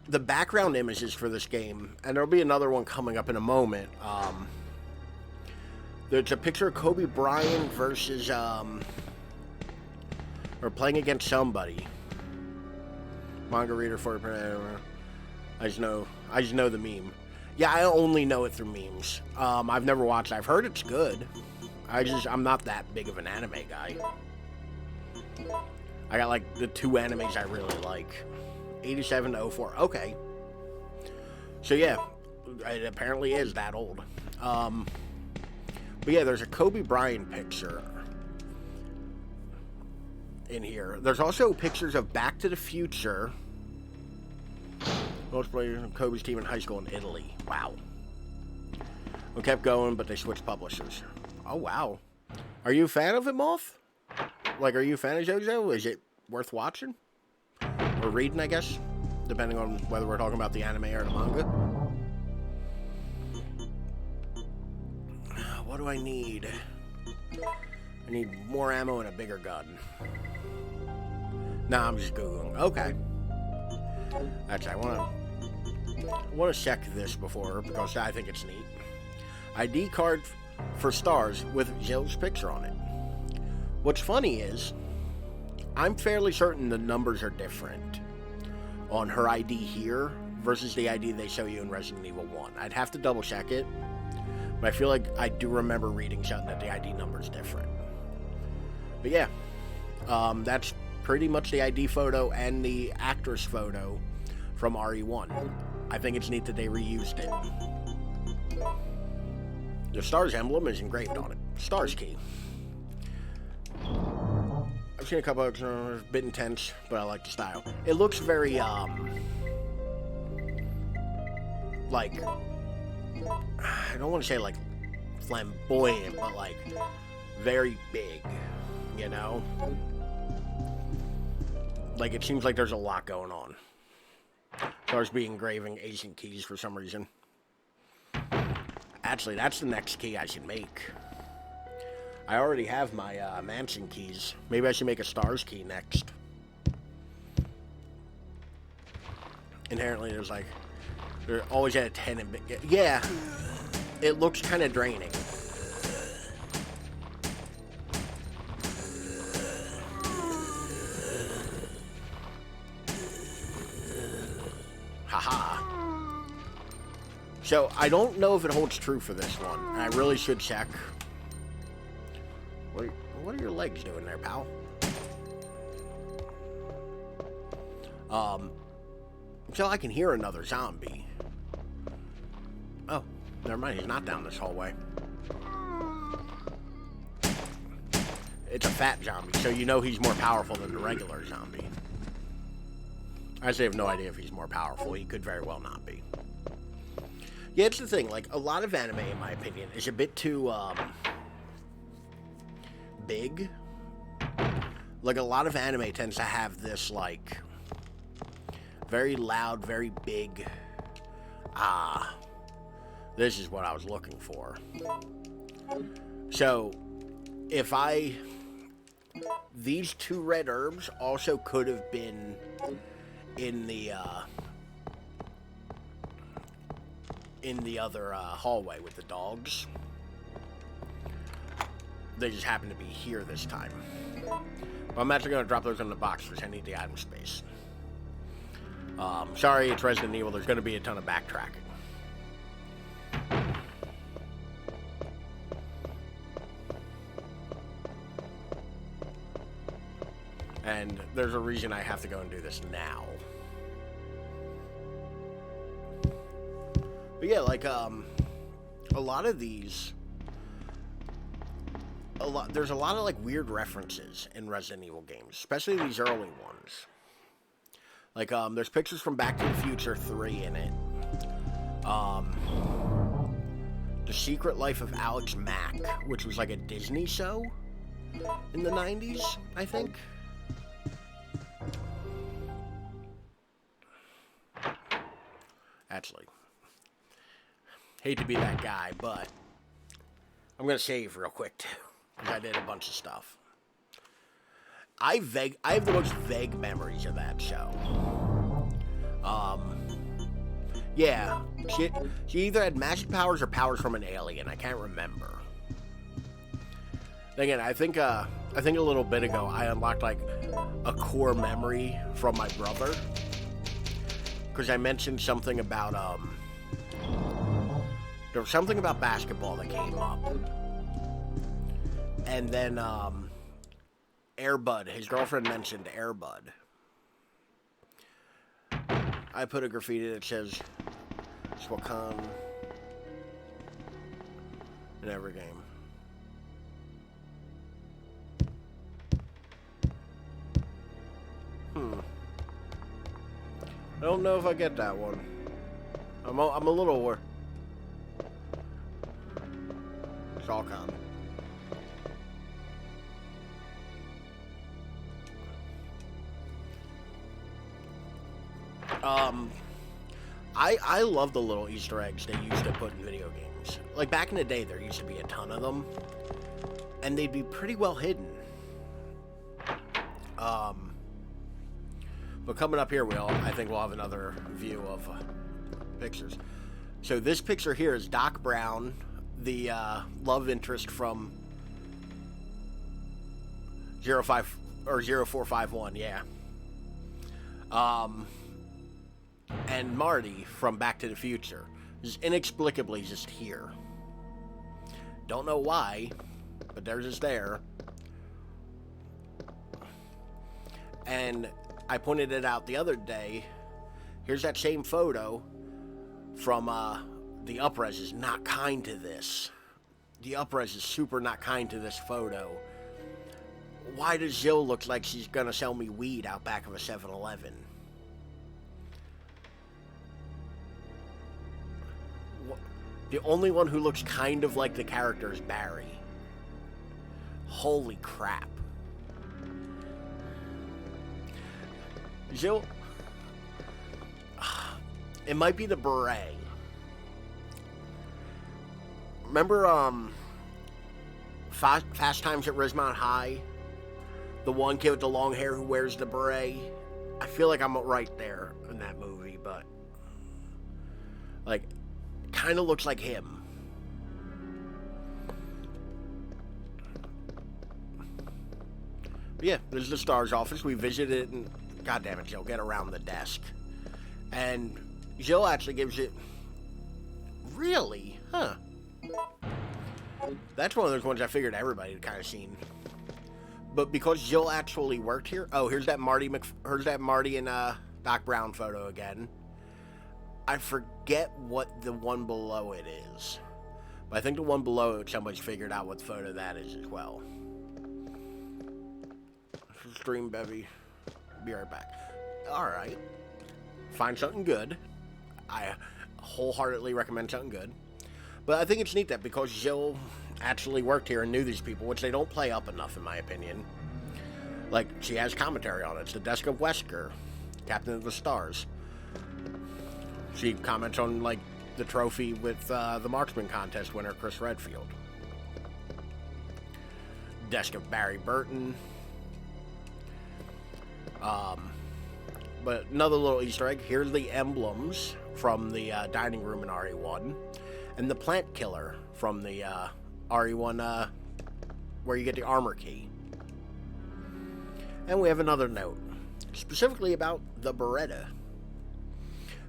The background images for this game, and there'll be another one coming up in a moment. There's a picture of Kobe Bryant versus, or playing against somebody. Manga reader for I just know the meme. Yeah, I only know it through memes. I've never watched it. I've heard it's good. I'm not that big of an anime guy. I got like the two animes I really like. 87 to 04. Okay. So yeah, it apparently is that old. But yeah, there's a Kobe Bryant picture in here. There's also pictures of Back to the Future. Most players of Kobe's team in high school in Italy. Wow. We kept going, but they switched publishers. Oh, wow. Are you a fan of it, Moth? Like, are you a fan of JoJo? Is it worth watching? Or reading, I guess? Depending on whether we're talking about the anime or the manga. What do I need? I need more ammo and a bigger gun. Nah, I'm just Googling. Okay. Actually, I want to check this before, because I think it's neat. ID card for STARS with Jill's picture on it. What's funny is, I'm fairly certain the numbers are different on her ID here versus the ID they show you in Resident Evil 1. I'd have to double check it, but I feel like I do remember reading something that the ID number is different. But yeah, that's pretty much the ID photo and the actress photo from RE1. I think it's neat that they reused it. The STARS emblem is engraved on it. STARS key. I've seen a couple of a bit intense, but I like the style. It looks very, like, I don't want to say, like, flamboyant, but, like, very big, you know? Like, it seems like there's a lot going on. STARS be engraving Asian keys for some reason. Actually, that's the next key I should make. I already have my Mansion keys. Maybe I should make a STARS key next. Inherently, they're always at a 10 and yeah, it looks kind of draining. Haha. So, I don't know if it holds true for this one. I really should check. What are your legs doing there, pal? So I can hear another zombie. Oh, never mind. He's not down this hallway. It's a fat zombie, so you know he's more powerful than the regular zombie. I actually have no idea if he's more powerful. He could very well not be. Yeah, it's the thing. Like, a lot of anime, in my opinion, is a bit too, big. Like, a lot of anime tends to have this, like, very loud, very big, this is what I was looking for. So, these two red herbs also could have been in the other hallway with the dogs. They just happen to be here this time. But I'm actually going to drop those in the box because I need the item space. Sorry, it's Resident Evil. There's going to be a ton of backtracking. And there's a reason I have to go and do this now. But yeah, like, a lot of these... There's a lot of, like, weird references in Resident Evil games. Especially these early ones. Like, there's pictures from Back to the Future 3 in it. The Secret Life of Alex Mack, which was, like, a Disney show in the 90s, I think. Actually, hate to be that guy, but I'm gonna save real quick too, because I did a bunch of stuff. I have the most vague memories of that show. Yeah, she either had magic powers or powers from an alien. I can't remember. Again, I think a little bit ago I unlocked like a core memory from my brother. Because I mentioned something about, there was something about basketball that came up. And then, Air Bud, his girlfriend mentioned Air Bud. I put a graffiti that says, Swakan in every game. I don't know if I get that one. I'm a little worried. It's all coming. I love the little Easter eggs they used to put in video games. Like back in the day, there used to be a ton of them, and they'd be pretty well hidden. But coming up here, I think we'll have another view of pictures. So this picture here is Doc Brown, the love interest from 0451, yeah. And Marty from Back to the Future is inexplicably just here. Don't know why, but they're just there. And I pointed it out the other day. Here's that same photo from the Upres is not kind to this. The Upres is super not kind to this photo. Why does Jill look like she's gonna sell me weed out back of a 7-Eleven? The only one who looks kind of like the character is Barry. Holy crap. Jill, it might be the beret. Remember, Fast Times at Ridgemont High? The one kid with the long hair who wears the beret? I feel like I'm right there in that movie, but... like, kind of looks like him. But yeah, this is the STARS office. We visited it and... God damn it, Jill, get around the desk. And Jill actually gives it Really? Huh. That's one of those ones I figured everybody had kind of seen. But because Jill actually worked here... Oh, here's that Marty and Doc Brown photo again. I forget what the one below it is. But I think the one below it, somebody's figured out what photo that is as well. This is Stream Bevy. Be right back. Alright. Find something good. I wholeheartedly recommend something good. But I think it's neat that because Jill actually worked here and knew these people, which they don't play up enough in my opinion. Like, she has commentary on it. It's the desk of Wesker, Captain of the Stars. She comments on, like, the trophy with the marksman contest winner, Chris Redfield. Desk of Barry Burton. But another little Easter egg. Here's the emblems from the dining room in RE1. And the plant killer from the RE1, where you get the armor key. And we have another note, specifically about the Beretta.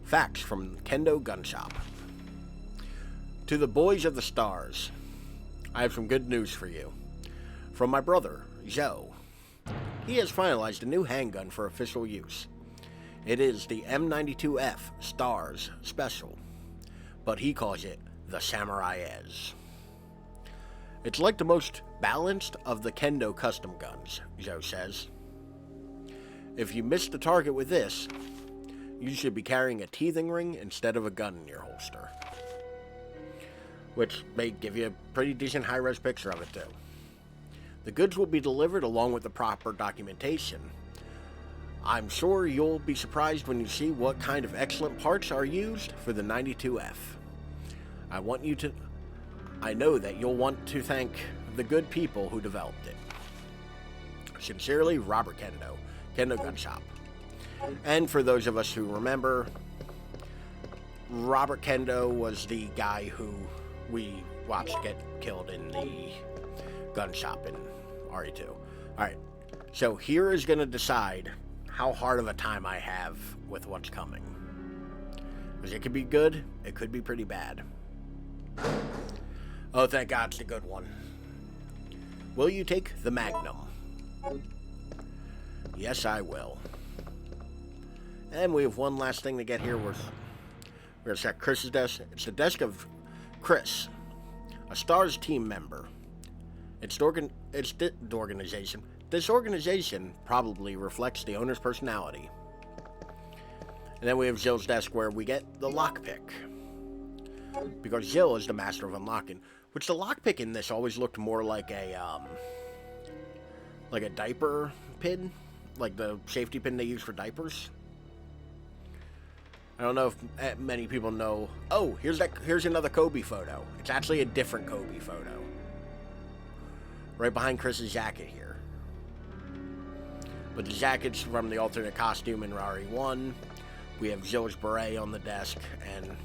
Facts from Kendo Gun Shop. To the boys of the stars, I have some good news for you. From my brother, Joe. He has finalized a new handgun for official use. It is the M92F Stars Special, but he calls it the Samurai Ez. It's like the most balanced of the Kendo custom guns, Joe says. If you miss the target with this, you should be carrying a teething ring instead of a gun in your holster. Which may give you a pretty decent high-res picture of it too. The goods will be delivered along with the proper documentation. I'm sure you'll be surprised when you see what kind of excellent parts are used for the 92F. I know that you'll want to thank the good people who developed it. Sincerely, Robert Kendo, Kendo Gun Shop. And for those of us who remember, Robert Kendo was the guy who we watched get killed in the gun shop in RE2. Alright, so here is going to decide how hard of a time I have with what's coming. Because it could be good, it could be pretty bad. Oh, thank God it's a good one. Will you take the Magnum? Yes, I will. And we have one last thing to get here. We're going to check Chris's desk. It's the desk of Chris, a STARS team member. This organization probably reflects the owner's personality. And then we have Jill's desk where we get the lockpick. Because Jill is the master of unlocking. Which the lockpick in this always looked more like a diaper pin. Like the safety pin they use for diapers. I don't know if many people know. Oh, here's another Kobe photo. It's actually a different Kobe photo. Right behind Chris's jacket here. But the jacket's from the alternate costume in RE1. We have Jill's beret on the desk, and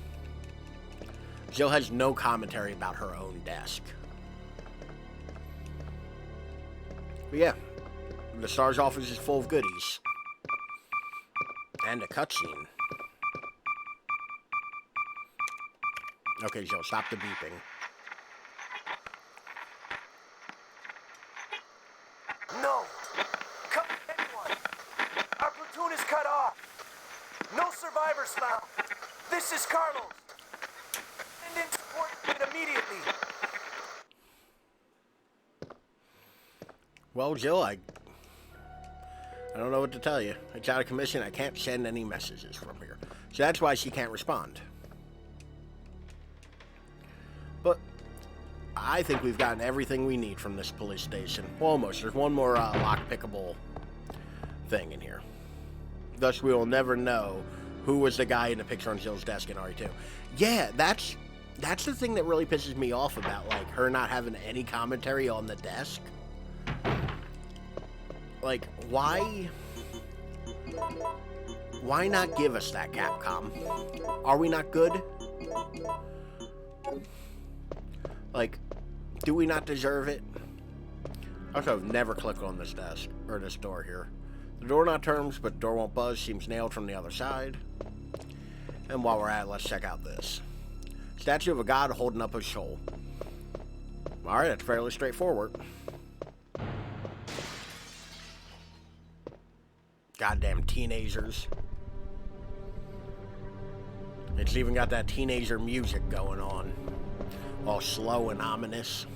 Jill has no commentary about her own desk. But yeah, the STARS office is full of goodies. And a cutscene. Okay, Jill, stop the beeping. No! Cut anyone! Our platoon is cut off! No survivors found! This is Carlos! Send in support immediately! Well, Jill, I don't know what to tell you. It's out of commission. I can't send any messages from here. So that's why she can't respond. But I think we've gotten everything we need from this police station. Well, almost. There's one more lock-pickable thing in here. Thus, we will never know who was the guy in the picture on Jill's desk in RE2. Yeah, that's the thing that really pisses me off about, like, her not having any commentary on the desk. Like, why not give us that, Capcom? Are we not good? Like, do we not deserve it? Also, I've never clicked on this desk, or this door here. The door not turns, but the door won't buzz. Seems nailed from the other side. And while we're at it, let's check out this. Statue of a god holding up a shoal. Alright, that's fairly straightforward. Goddamn teenagers. It's even got that teenager music going on. All slow and ominous.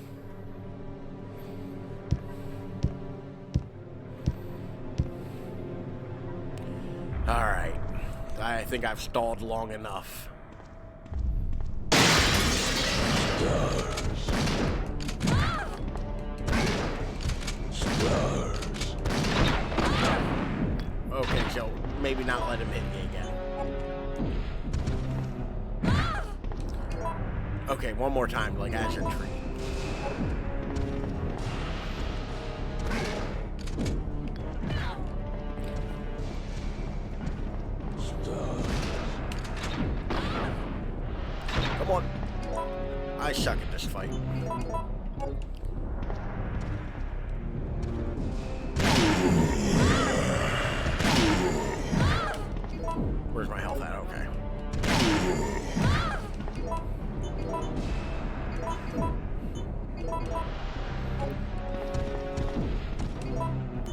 Alright. I think I've stalled long enough. Okay, so maybe not let him hit me again. Okay, one more time, like as your treat. Come on. I suck at this fight. Where's my health at? Okay.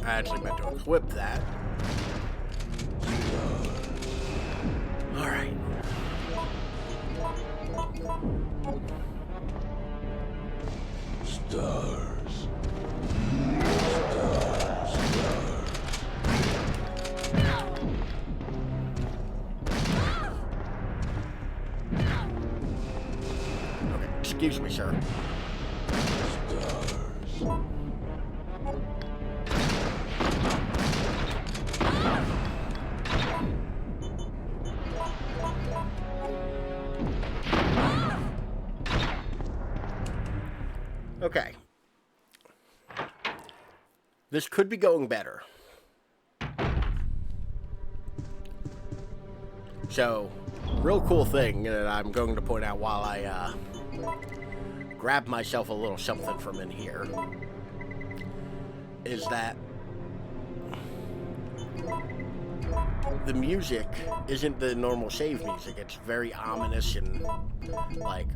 I actually meant to equip that. Alright. Stars. Okay, excuse me, sir. Okay. This could be going better. So, real cool thing that I'm going to point out while I grab myself a little something from in here is that the music isn't the normal save music. It's very ominous and like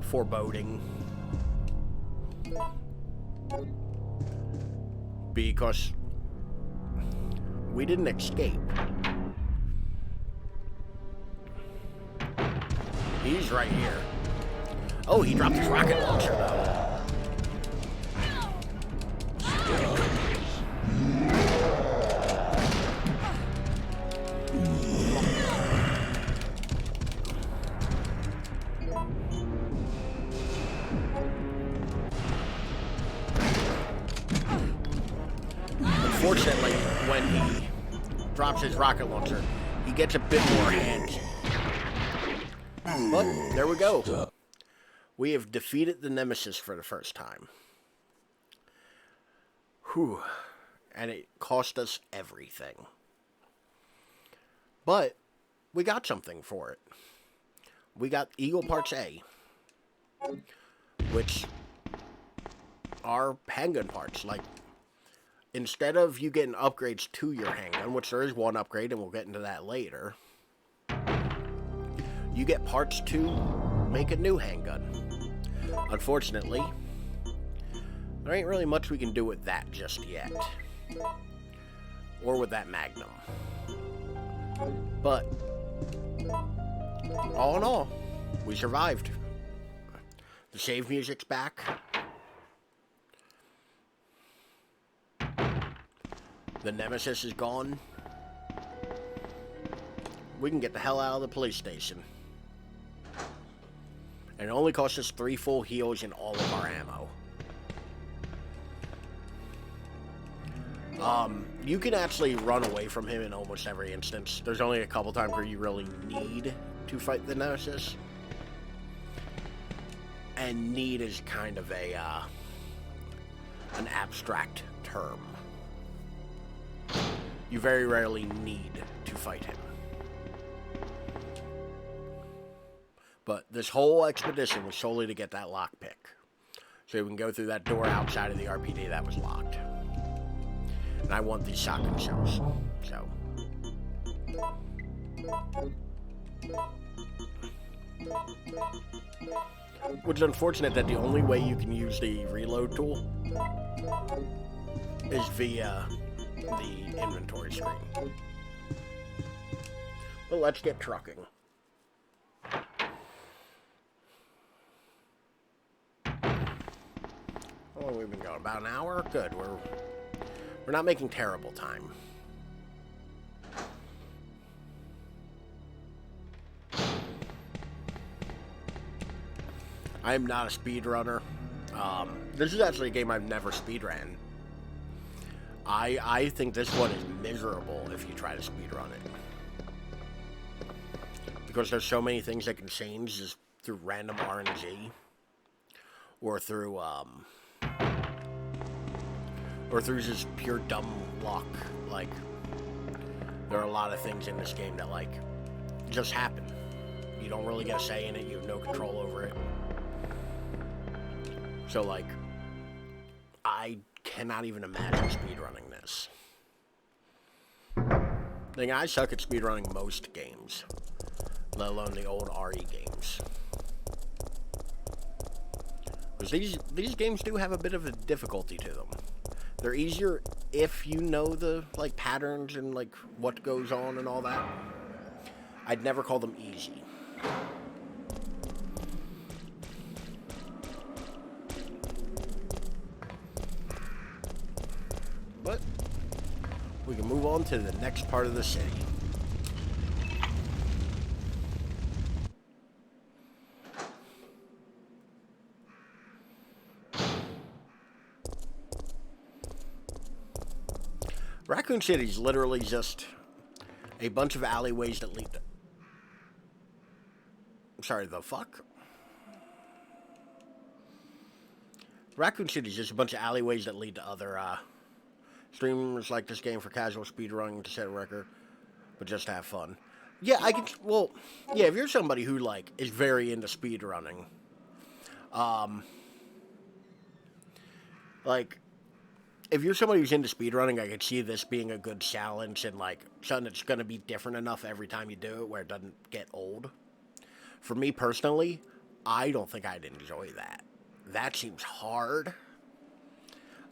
foreboding. Because we didn't escape. He's right here. Oh, he dropped his rocket launcher though. Unfortunately, when he drops his rocket launcher, he gets a bit more hands. But there we go. We have defeated the Nemesis for the first time. Whew. And it cost us everything. But we got something for it. We got Eagle Parts A, which are handgun parts. Like, instead of you getting upgrades to your handgun, which there is one upgrade, and we'll get into that later, you get parts to make a new handgun. Unfortunately, there ain't really much we can do with that just yet. Or with that Magnum. But, all in all, we survived. The save music's back. The Nemesis is gone. We can get the hell out of the police station. And it only costs us 3 full heals and all of our ammo. You can actually run away from him in almost every instance. There's only a couple times where you really need to fight the Nemesis. And need is kind of a, an abstract term. You very rarely need to fight him. But this whole expedition was solely to get that lockpick. So we can go through that door outside of the RPD that was locked. And I want these shotgun shells. So. Which is unfortunate that the only way you can use the reload tool is via the inventory screen. But let's get trucking. Oh, we've been going about an hour. Good. We're not making terrible time. I am not a speedrunner. This is actually a game I've never speedran. I think this one is miserable if you try to speedrun it. Because there's so many things that can change just through random RNG. Or through just pure dumb luck. Like, there are a lot of things in this game that, like, just happen. You don't really get a say in it. You have no control over it. So, like, I cannot even imagine speedrunning this. Like, I suck at speedrunning most games, let alone the old RE games. Because these games do have a bit of a difficulty to them. They're easier if you know the, like, patterns and, like, what goes on and all that. I'd never call them easy. But we can move on to the next part of the city. Raccoon City is literally just a bunch of alleyways that lead to... Sorry, the fuck? Raccoon City is just a bunch of alleyways that lead to other, streamers like this game for casual speedrunning to set a record, but just to have fun. Yeah, I can... Well, yeah, if you're somebody who, like, is very into speedrunning, like... If you're somebody who's into speedrunning, I could see this being a good challenge and, like, something that's going to be different enough every time you do it where it doesn't get old. For me personally, I don't think I'd enjoy that. That seems hard.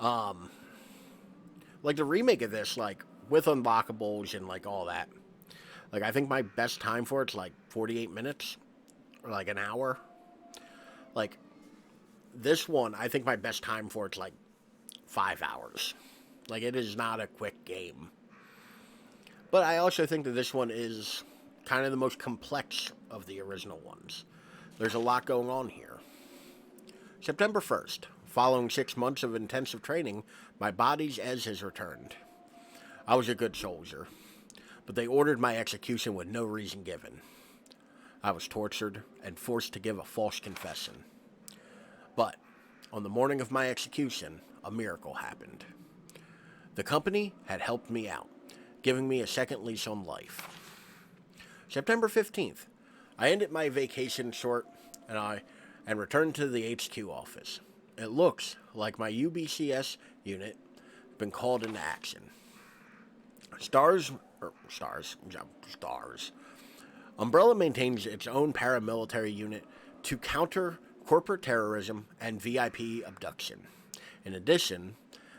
Like, the remake of this, like, with unlockables and, like, all that. Like, I think my best time for it's, like, 48 minutes. Or, like, an hour. Like, this one, I think my best time for it's, like, 5 hours. Like, it is not a quick game. But I also think that this one is kind of the most complex of the original ones. There's a lot going on here. September 1st. Following 6 months of intensive training, my body's edge has returned. I was a good soldier, but they ordered my execution with no reason given. I was tortured and forced to give a false confession. But on the morning of my execution, a miracle happened. The company had helped me out, giving me a second lease on life. September 15th, I ended my vacation short and returned to the HQ office. It looks like my UBCS unit has been called into action. Stars. Umbrella maintains its own paramilitary unit to counter corporate terrorism and VIP abduction. In addition,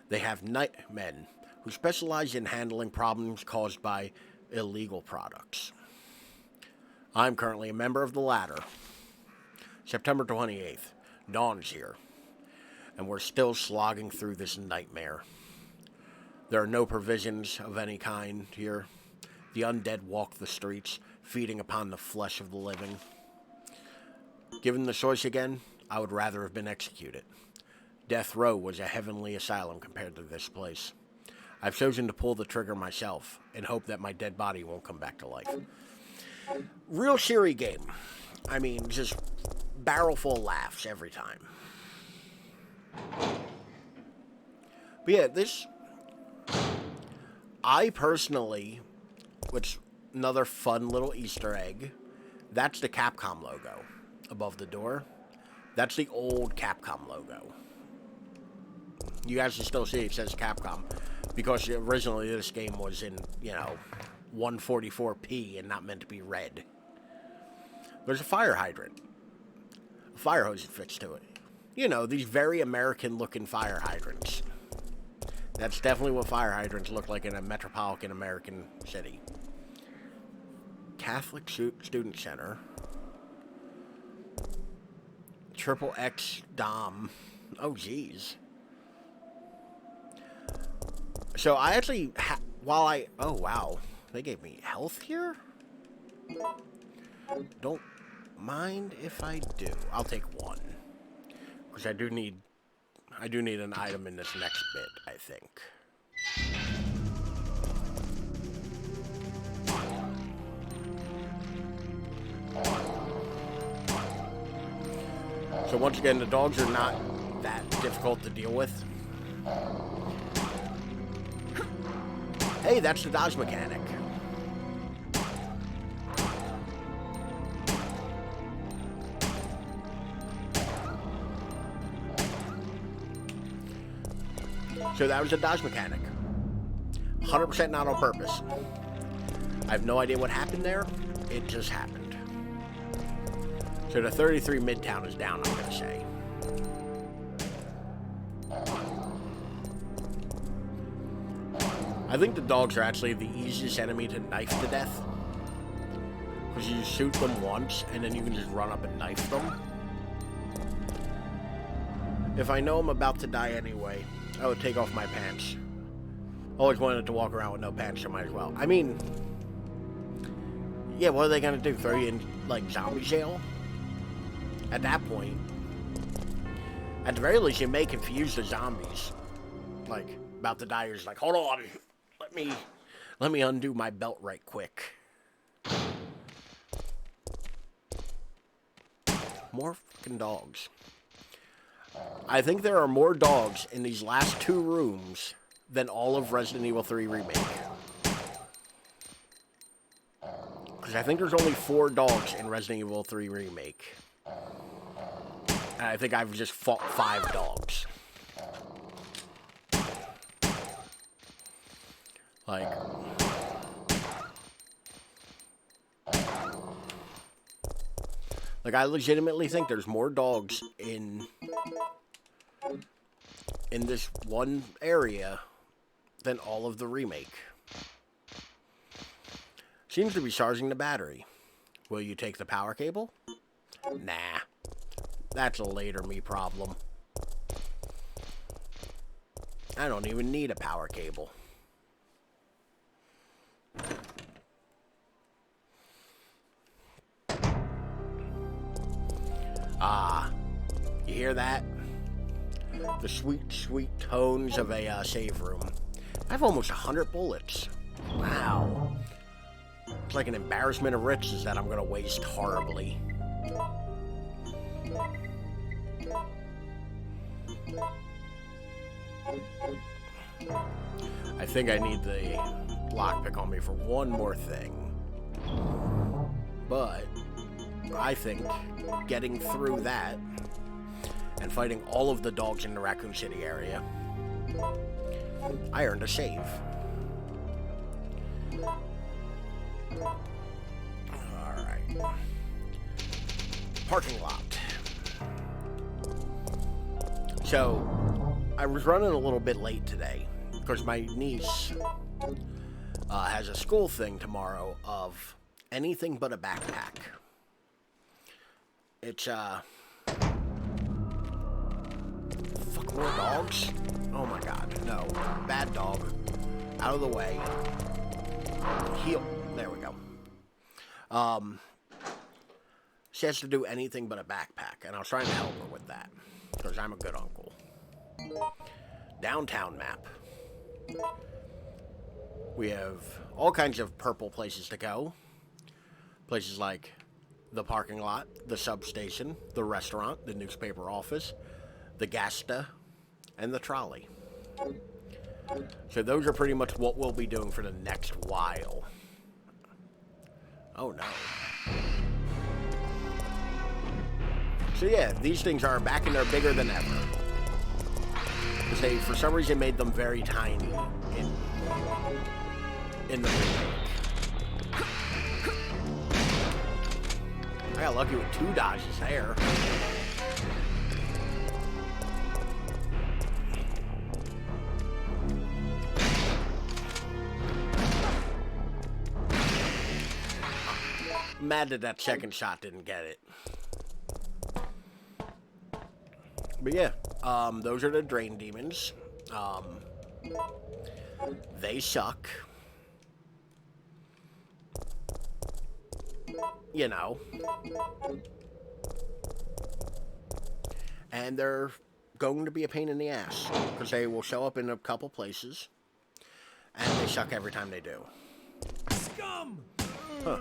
they have nightmen who specialize in handling problems caused by illegal products. I'm currently a member of the latter. September 28th, dawn's here, and we're still slogging through this nightmare. There are no provisions of any kind here. The undead walk the streets, feeding upon the flesh of the living. Given the choice again, I would rather have been executed. Death Row was a heavenly asylum compared to this place. I've chosen to pull the trigger myself and hope that my dead body won't come back to life. Real cheery game. I mean, just barrel full of laughs every time. But yeah, this... I personally, which another fun little Easter egg, that's the Capcom logo above the door. That's the old Capcom logo. You guys can still see it says Capcom, because originally this game was in, 144p and not meant to be read. There's a fire hydrant. A fire hose fixed to it. You know, these very American-looking fire hydrants. That's definitely what fire hydrants look like in a metropolitan American city. Catholic Student Center. Triple X Dom. Oh, geez. So I actually, oh, wow. They gave me health here? Don't mind if I do. I'll take one. Because I do need an item in this next bit, I think. So once again, the dogs are not that difficult to deal with. Hey, that's the Dodge mechanic. So that was a Dodge mechanic. 100% not on purpose. I have no idea what happened there. It just happened. So the 33 Midtown is down, I'm going to say. I think the dogs are actually the easiest enemy to knife to death. Because you shoot them once, and then you can just run up and knife them. If I know I'm about to die anyway, I would take off my pants. Always wanted to walk around with no pants, so might as well. I mean, yeah, what are they going to do? Throw you in, like, zombie jail? At that point, at the very least, you may confuse the zombies. Like, about to die, you're just like, hold on. Let me undo my belt right quick. More fucking dogs. I think there are more dogs in these last two rooms than all of Resident Evil 3 Remake. Because I think there's only 4 dogs in Resident Evil 3 Remake. And I think I've just fought 5 dogs. Like I legitimately think there's more dogs in this one area than all of the remake. Seems to be charging the battery. Will you take the power cable? Nah. That's a later me problem. I don't even need a power cable. Ah, you hear that? The sweet, sweet tones of a save room. I have almost 100 bullets. Wow. It's like an embarrassment of riches that I'm going to waste horribly. I think I need the lockpick on me for one more thing. But I think getting through that and fighting all of the dogs in the Raccoon City area, I earned a save. Alright. Parking lot. So, I was running a little bit late today because my niece has a school thing tomorrow of anything but a backpack. It's, fuck, more dogs? Oh my god, no. Bad dog. Out of the way. Heal. There we go. She has to do anything but a backpack, and I was trying to help her with that, because I'm a good uncle. Downtown map. We have all kinds of purple places to go. Places like the parking lot, the substation, the restaurant, the newspaper office, the Gasta, and the trolley. So those are pretty much what we'll be doing for the next while. Oh no. So yeah, these things are back and they're bigger than ever. Because they, for some reason, made them very tiny in the remake. I got lucky with 2 dodges there. I'm mad that that second shot didn't get it. But yeah, those are the drain demons. They suck. You know. And they're going to be a pain in the ass, because they will show up in a couple places, and they suck every time they do. Scum! Huh.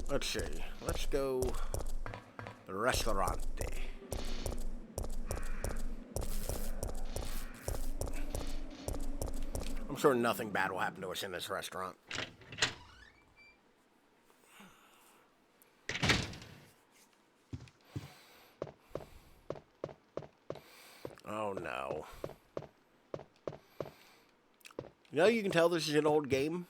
Let's see. Let's go the restaurante. I'm sure nothing bad will happen to us in this restaurant. Oh no. You know, you can tell this is an old game.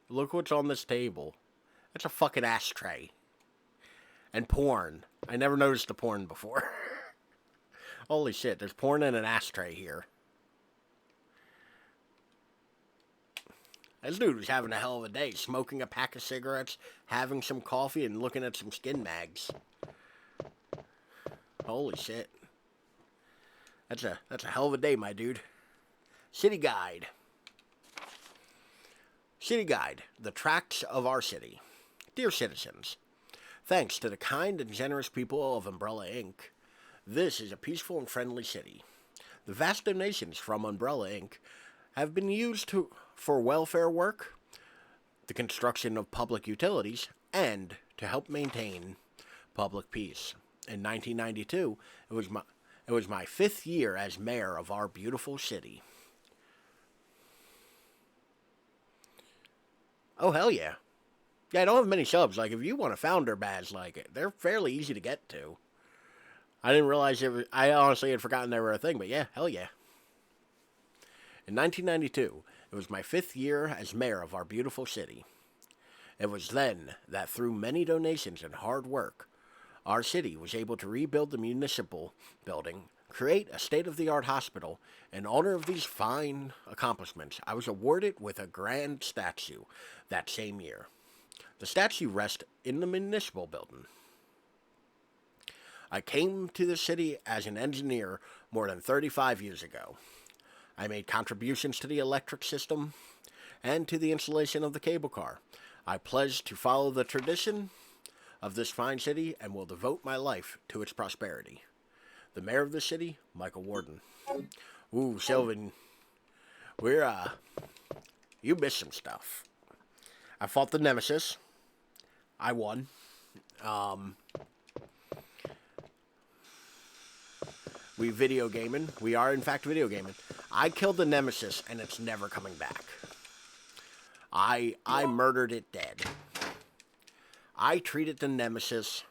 Look what's on this table. That's a fucking ashtray. And porn. I never noticed the porn before. Holy shit, there's porn in an ashtray here. This dude was having a hell of a day, smoking a pack of cigarettes, having some coffee, and looking at some skin mags. Holy shit. That's a hell of a day, my dude. City Guide. City Guide, the tracts of our city. Dear citizens, thanks to the kind and generous people of Umbrella Inc., this is a peaceful and friendly city. The vast donations from Umbrella Inc. have been used for welfare work, the construction of public utilities, and to help maintain public peace. In 1992, it was my 5th year as mayor of our beautiful city. Oh, hell yeah. Yeah, I don't have many subs. Like, if you want a founder badge like it, they're fairly easy to get to. I didn't realize I honestly had forgotten they were a thing, but yeah, hell yeah. In 1992, it was my 5th year as mayor of our beautiful city. It was then that through many donations and hard work, our city was able to rebuild the municipal building, create a state-of-the-art hospital. In honor of these fine accomplishments, I was awarded with a grand statue that same year. The statue rests in the municipal building. I came to the city as an engineer more than 35 years ago. I made contributions to the electric system and to the installation of the cable car. I pledge to follow the tradition of this fine city and will devote my life to its prosperity. The mayor of the city, Michael Warden. Ooh, Sylvan, you missed some stuff. I fought the Nemesis. I won. We video gaming. We are, in fact, video gaming. I killed the Nemesis, and it's never coming back. I murdered it dead. I treated the Nemesis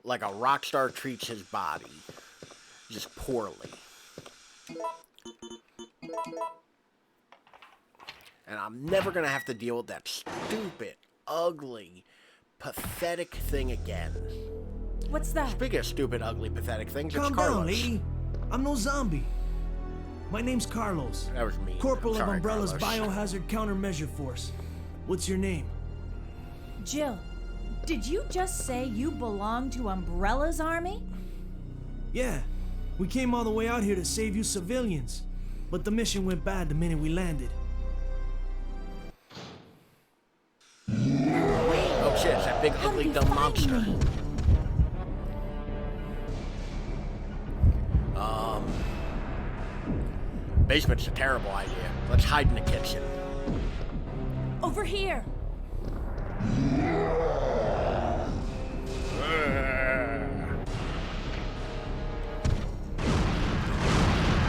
like a rock star treats his body. Just poorly. And I'm never going to have to deal with that stupid, ugly, pathetic thing again. What's that? Speaking of stupid, ugly, pathetic things, Calm it's Carlos. down, lady. I'm no zombie. My name's Carlos. That was me. Corporal I'm sorry, of Umbrella's Carlos. Biohazard Countermeasure Force. What's your name? Jill, did you just say you belong to Umbrella's army? Yeah. We came all the way out here to save you civilians. But the mission went bad the minute we landed. Oh shit, it's that big, How ugly, did you dumb find monster. me? Basement's a terrible idea. Let's hide in the kitchen. Over here.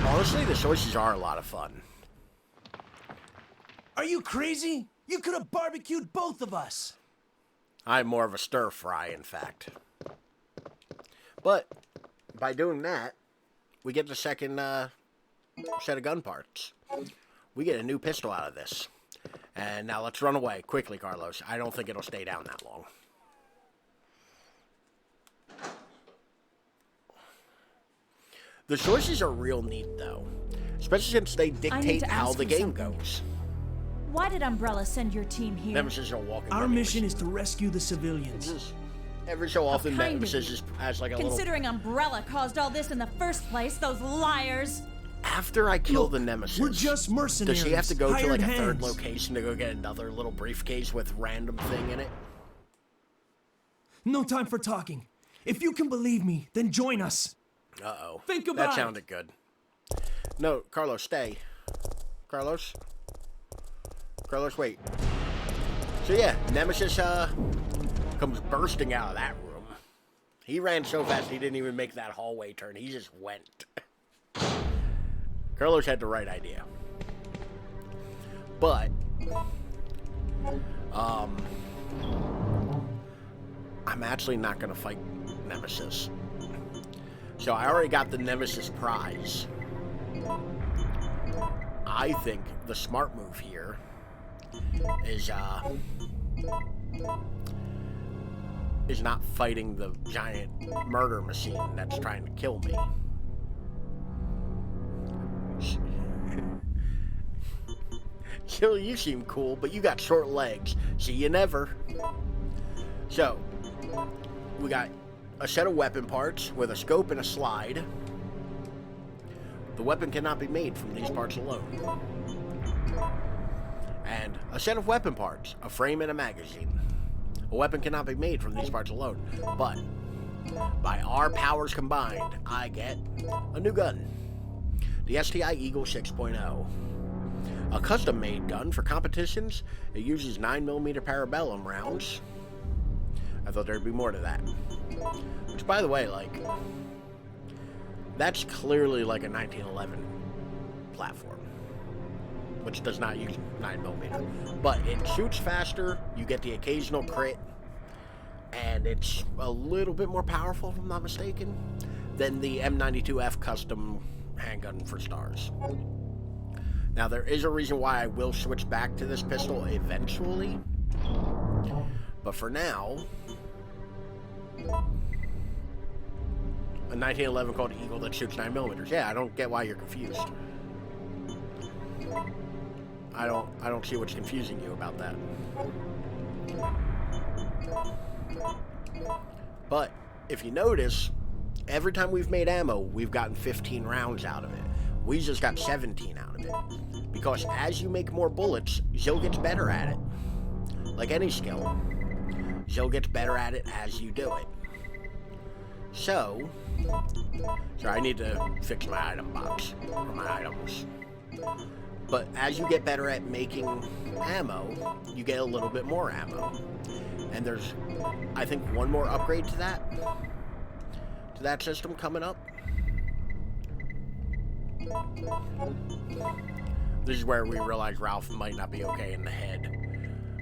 Honestly, the choices are a lot of fun. Are you crazy? You could have barbecued both of us. I'm more of a stir fry, in fact. But by doing that, we get the second set of gun parts. We get a new pistol out of this. And now let's run away quickly, Carlos. I don't think it'll stay down that long. The choices are real neat, though. Especially since they dictate how the game goes. Why did Umbrella send your team here? Nemesis are walking. Our mission is to rescue the civilians. Every so often, kind of Nemesis has like a little... Considering Umbrella caused all this in the first place, those liars. After I kill Look, the Nemesis, we're just mercenaries. does she have to go to like a hired third hands. location to go get another little briefcase with random thing in it? No time for talking. If you can believe me, then join us. Uh-oh. Think about That it. sounded good. No, Carlos, stay. Carlos? Carlos, wait. So yeah, Nemesis, comes bursting out of that room. He ran so fast he didn't even make that hallway turn. He just went. Carlos had the right idea. But, I'm actually not gonna fight Nemesis. So I already got the Nemesis prize. I think the smart move here is not fighting the giant murder machine that's trying to kill me. Jill, you seem cool, but you got short legs. See you never. So, we got a set of weapon parts with a scope and a slide. The weapon cannot be made from these parts alone. And a set of weapon parts, a frame and a magazine. A weapon cannot be made from these parts alone, but by our powers combined, I get a new gun. The STI Eagle 6.0. A custom-made gun for competitions. It uses 9mm parabellum rounds. I thought there'd be more to that. Which, by the way, like, that's clearly like a 1911 platform, which does not use 9mm. But it shoots faster, you get the occasional crit, and it's a little bit more powerful, if I'm not mistaken, than the M92F custom handgun for stars. Now, there is a reason why I will switch back to this pistol eventually, but for now, a 1911 called Eagle that shoots 9mm. Yeah, I don't get why you're confused. I don't see what's confusing you about that. But if you notice, every time we've made ammo, we've gotten 15 rounds out of it. We just got 17 out of it. Because as you make more bullets, Jill gets better at it. Like any skill, Jill gets better at it as you do it. So I need to fix my item box, or my items. But as you get better at making ammo, you get a little bit more ammo. And there's, I think, one more upgrade to that system coming up. This is where we realize Ralph might not be okay in the head.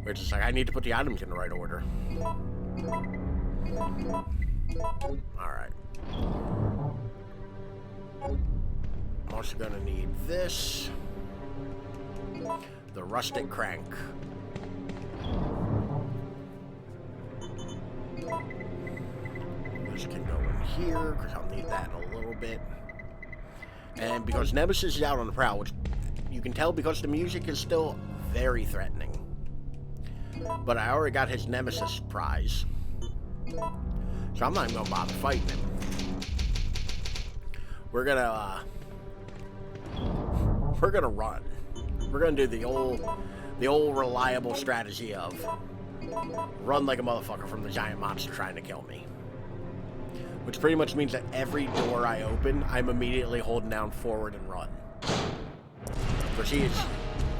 We're just like, I need to put the items in the right order. Alright. I'm also gonna need this. The rustic crank. This can go in here, because I'll need that in a little bit. And because Nemesis is out on the prowl, which you can tell because the music is still very threatening. But I already got his Nemesis prize. So I'm not even gonna bother fighting him. We're gonna run. We're gonna do the old reliable strategy of run like a motherfucker from the giant monster trying to kill me. Which pretty much means that every door I open, I'm immediately holding down forward and run. Because he is...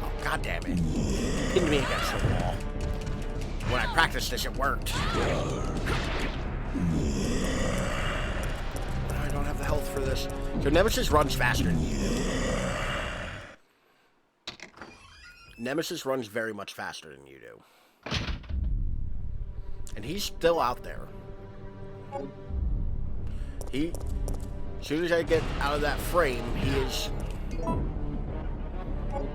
Oh, god damn it. Hitting me against the wall. When I practiced this, it worked. I don't have the health for this. So Nemesis runs faster than you do. Nemesis runs very much faster than you do. And he's still out there. As soon as I get out of that frame, he is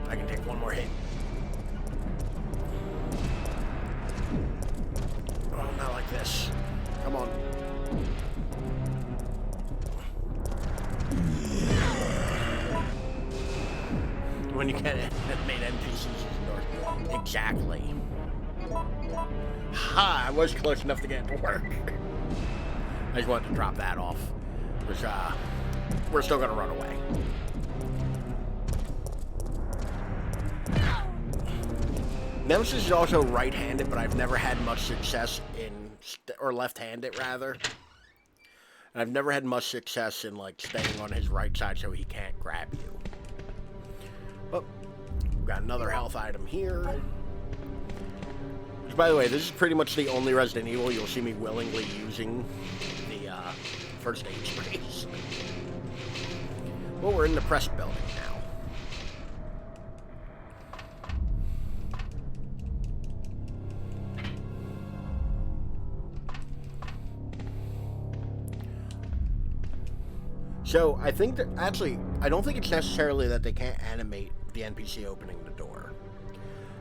I can take one more hit. Oh, not like this. Come on. When you get made NPCs north. Exactly. Ha! I was close enough to get it to work. I just wanted to drop that off. Because, we're still gonna run away. Nemesis is also right-handed, but I've never had much success in... or left-handed, rather. And I've never had much success in, like, staying on his right side so he can't grab you. But, we've got another health item here. Which, by the way, this is pretty much the only Resident Evil you'll see me willingly using the, first aid sprays. Well, we're in the press building now. So, I think that, actually, I don't think it's necessarily that they can't animate the NPC opening the door.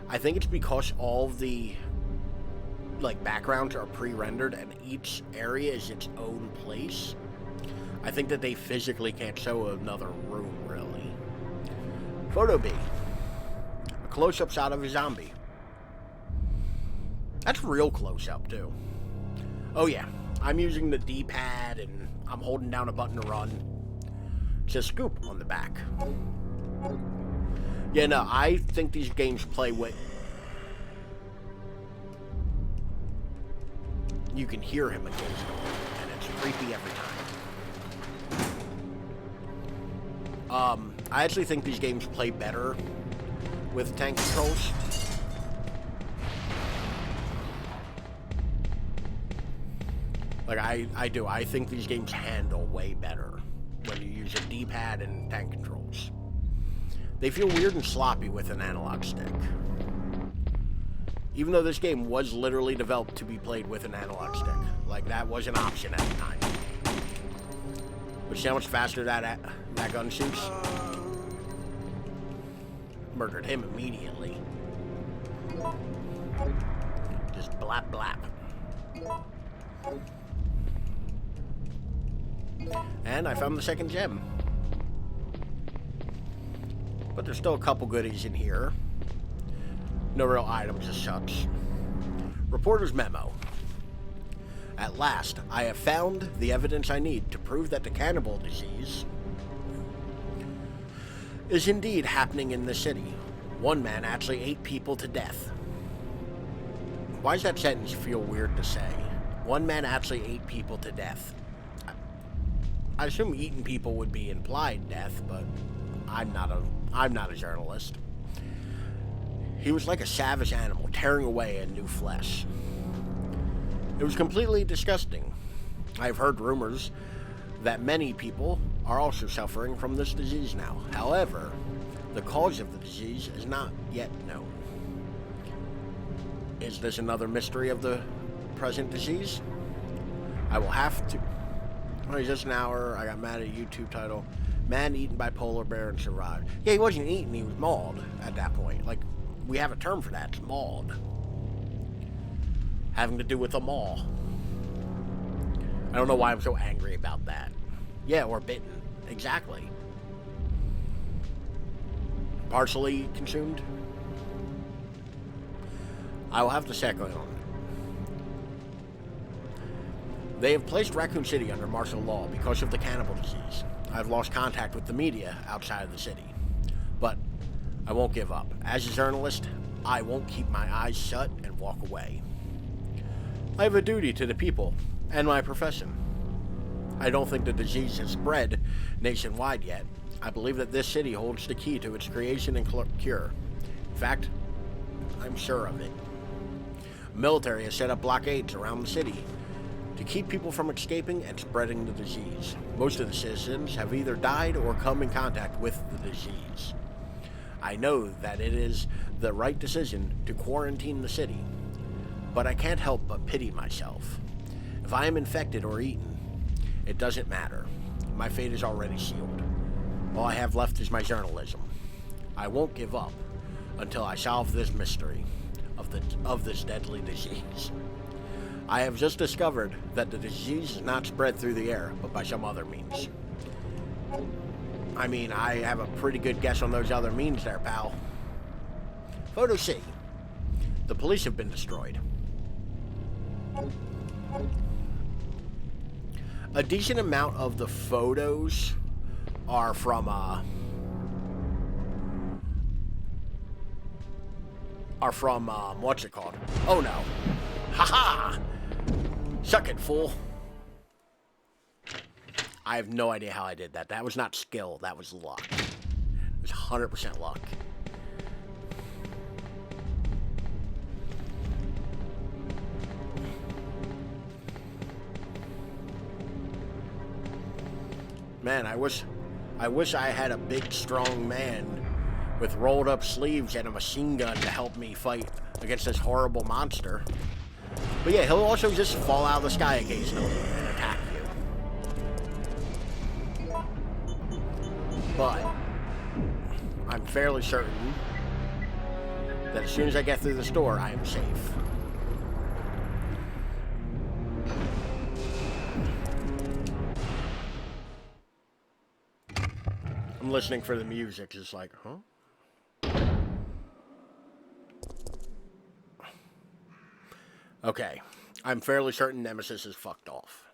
I think it's because all the, like, backgrounds are pre-rendered and each area is its own place. I think that they physically can't show another room, really. Photo B. A close-up shot of a zombie. That's real close-up, too. Oh, yeah. I'm using the D-pad, and I'm holding down a button to run. It's a scoop on the back. Yeah, no, I think these games play with... You can hear him occasionally, and it's creepy every time. I actually think these games play better with tank controls. Like, I do. I think these games handle way better when you use a D-pad and tank controls. They feel weird and sloppy with an analog stick. Even though this game was literally developed to be played with an analog stick. Like, that was an option at the time. But see how much faster that gun shoots? Murdered him immediately. Just blap blap. And I found the second gem. But there's still a couple goodies in here. No real items as such. Reporter's memo. At last, I have found the evidence I need to prove that the cannibal disease is indeed happening in the city. One man actually ate people to death. Why does that sentence feel weird to say? One man actually ate people to death. I assume eating people would be implied death, but I'm not a journalist. He was like a savage animal, tearing away at new flesh. It was completely disgusting. I've heard rumors that many people are also suffering from this disease now. However, the cause of the disease is not yet known. Is this another mystery of the present disease? I will have to... Oh, he's just an hour. I got mad at a YouTube title. Man eaten by polar bear and survived. Yeah, he wasn't eaten, he was mauled at that point. Like, we have a term for that. It's mauled. Having to do with a maul. I don't know why I'm so angry about that. Yeah, or bitten. Exactly. Partially consumed? I will have to check on it. They have placed Raccoon City under martial law because of the cannibal disease. I've lost contact with the media outside of the city. But I won't give up. As a journalist, I won't keep my eyes shut and walk away. I have a duty to the people and my profession. I don't think the disease has spread nationwide yet. I believe that this city holds the key to its creation and cure. In fact, I'm sure of it. The military has set up blockades around the city to keep people from escaping and spreading the disease. Most of the citizens have either died or come in contact with the disease. I know that it is the right decision to quarantine the city, but I can't help but pity myself. If I am infected or eaten, it doesn't matter. My fate is already sealed. All I have left is my journalism. I won't give up until I solve this mystery of this deadly disease. I have just discovered that the disease is not spread through the air, but by some other means. I mean, I have a pretty good guess on those other means there, pal. Photo C. The police have been destroyed. A decent amount of the photos are from, what's it called? Oh no. Haha! Suck it, fool. I have no idea how I did that. That was not skill, that was luck. It was 100% luck. Man, I wish I had a big, strong man with rolled up sleeves and a machine gun to help me fight against this horrible monster. But yeah, he'll also just fall out of the sky occasionally and attack you. But I'm fairly certain that as soon as I get through the store, I am safe. I'm listening for the music, just like, huh? Okay, I'm fairly certain Nemesis is fucked off.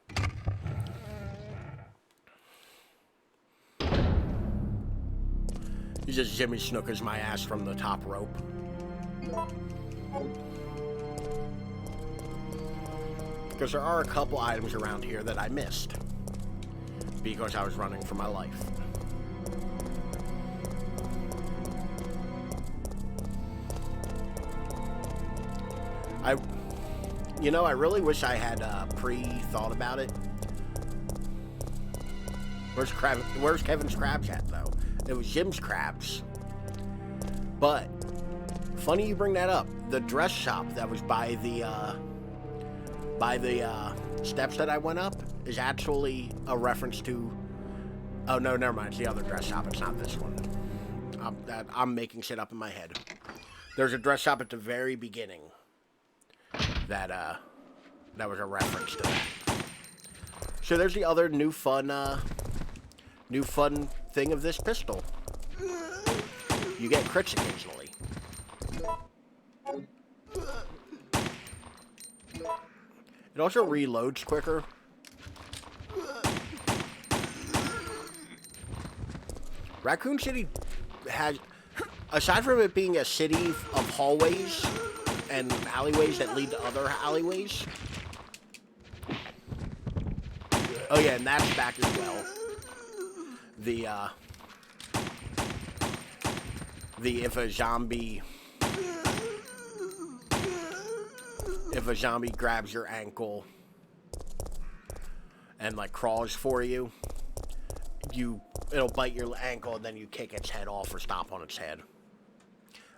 He just Jimmy Snookers my ass from the top rope. Because there are a couple items around here that I missed. Because I was running for my life. I really wish I had pre-thought about it. Where's Kevin's crabs at, though? It was Jim's crabs. But, funny you bring that up. The dress shop that was by the steps that I went up is actually a reference to... Oh, no, never mind. It's the other dress shop. It's not this one. I'm making shit up in my head. There's a dress shop at the very beginning that was a reference to that. So there's the other new fun thing of this pistol. You get crits occasionally. It also reloads quicker. Raccoon City has, aside from it being a city of hallways and alleyways that lead to other alleyways. Oh yeah, and that's back as well. If a zombie grabs your ankle and like crawls for you, it'll bite your ankle and then you kick its head off or stomp on its head.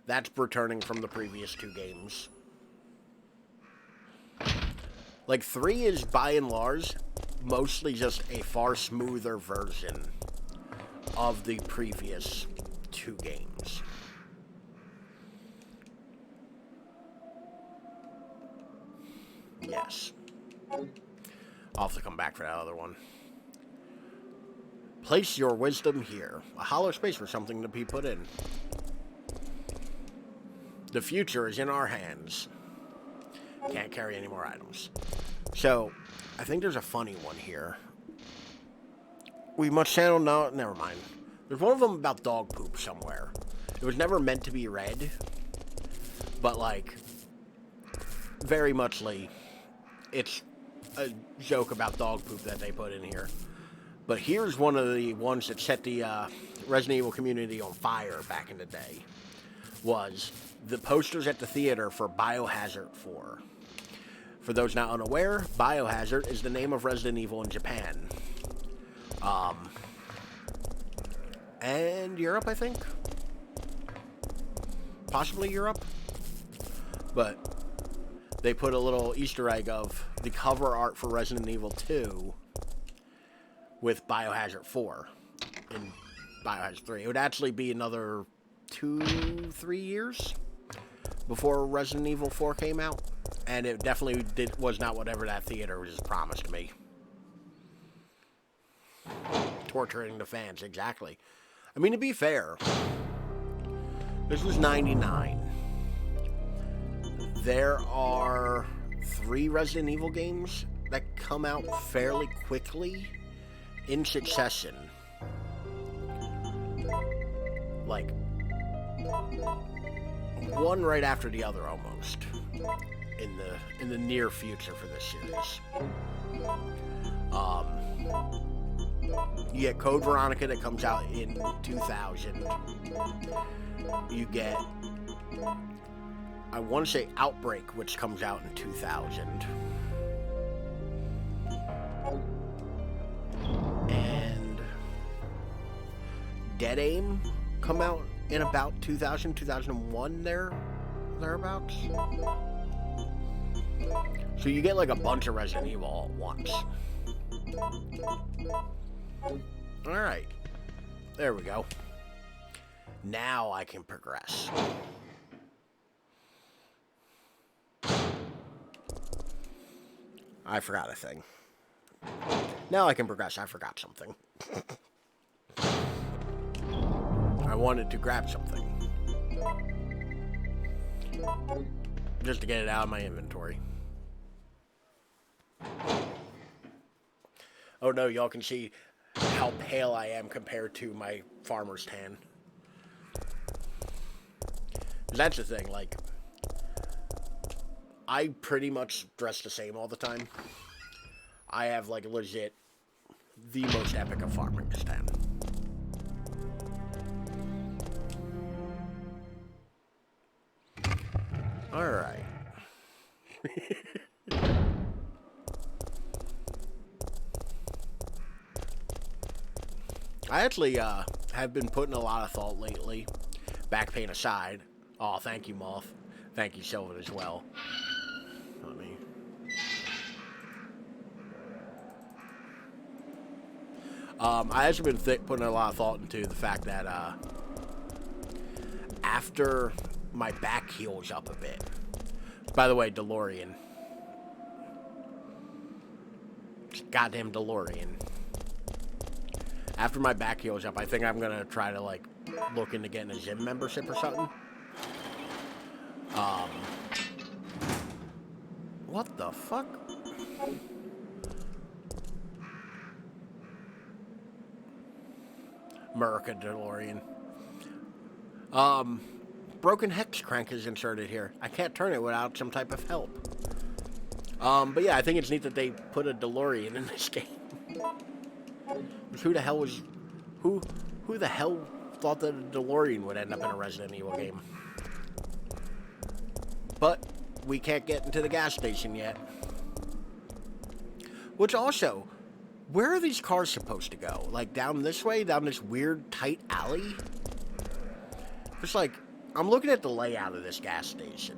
That's returning from the previous two games. Like 3 is by and large mostly just a far smoother version of the previous two games. Yes. I'll have to come back for that other one. Place your wisdom here. A hollow space for something to be put in. The future is in our hands. Can't carry any more items. So, I think there's a funny one here. We must channel... No, never mind. There's one of them about dog poop somewhere. It was never meant to be read. But, like, very muchly, it's a joke about dog poop that they put in here. But here's one of the ones that set the Resident Evil community on fire back in the day. Was the posters at the theater for Biohazard 4. For those not unaware, Biohazard is the name of Resident Evil in Japan. And Europe, I think? Possibly Europe? But they put a little Easter egg of the cover art for Resident Evil 2 with Biohazard 4 in Biohazard 3. It would actually be another 2-3 years before Resident Evil 4 came out. And it definitely was not whatever that theater was promised me. Torturing the fans, exactly. I mean, to be fair, this was 99. There are 3 Resident Evil games that come out fairly quickly in succession. Like, one right after the other almost. In the near future for this series. You get Code Veronica that comes out in 2000. You get, I want to say Outbreak, which comes out in 2000. And Dead Aim come out in about 2000, 2001 thereabouts. So you get like a bunch of Resident Evil all at once. Alright. There we go. Now I can progress. I forgot a thing. Now I can progress. I forgot something. I wanted to grab something. Just to get it out of my inventory. Oh no, y'all can see how pale I am compared to my farmer's tan. That's the thing, like, I pretty much dress the same all the time. I have, like, legit the most epic of farmer's tan. Alright. I actually have been putting a lot of thought lately, back pain aside. Oh, thank you, Moth. Thank you, Sylvan, as well. Let me... I actually been putting a lot of thought into the fact that after my back heals up a bit... By the way, DeLorean. Goddamn DeLorean. After my back heals up, I think I'm gonna try to, like, look into getting a gym membership or something. What the fuck? America DeLorean. Broken hex crank is inserted here. I can't turn it without some type of help. But yeah, I think it's neat that they put a DeLorean in this game. Who the hell was... Who the hell thought that a DeLorean would end up in a Resident Evil game? But we can't get into the gas station yet. Which also, where are these cars supposed to go? Like, down this way? Down this weird, tight alley? It's like, I'm looking at the layout of this gas station.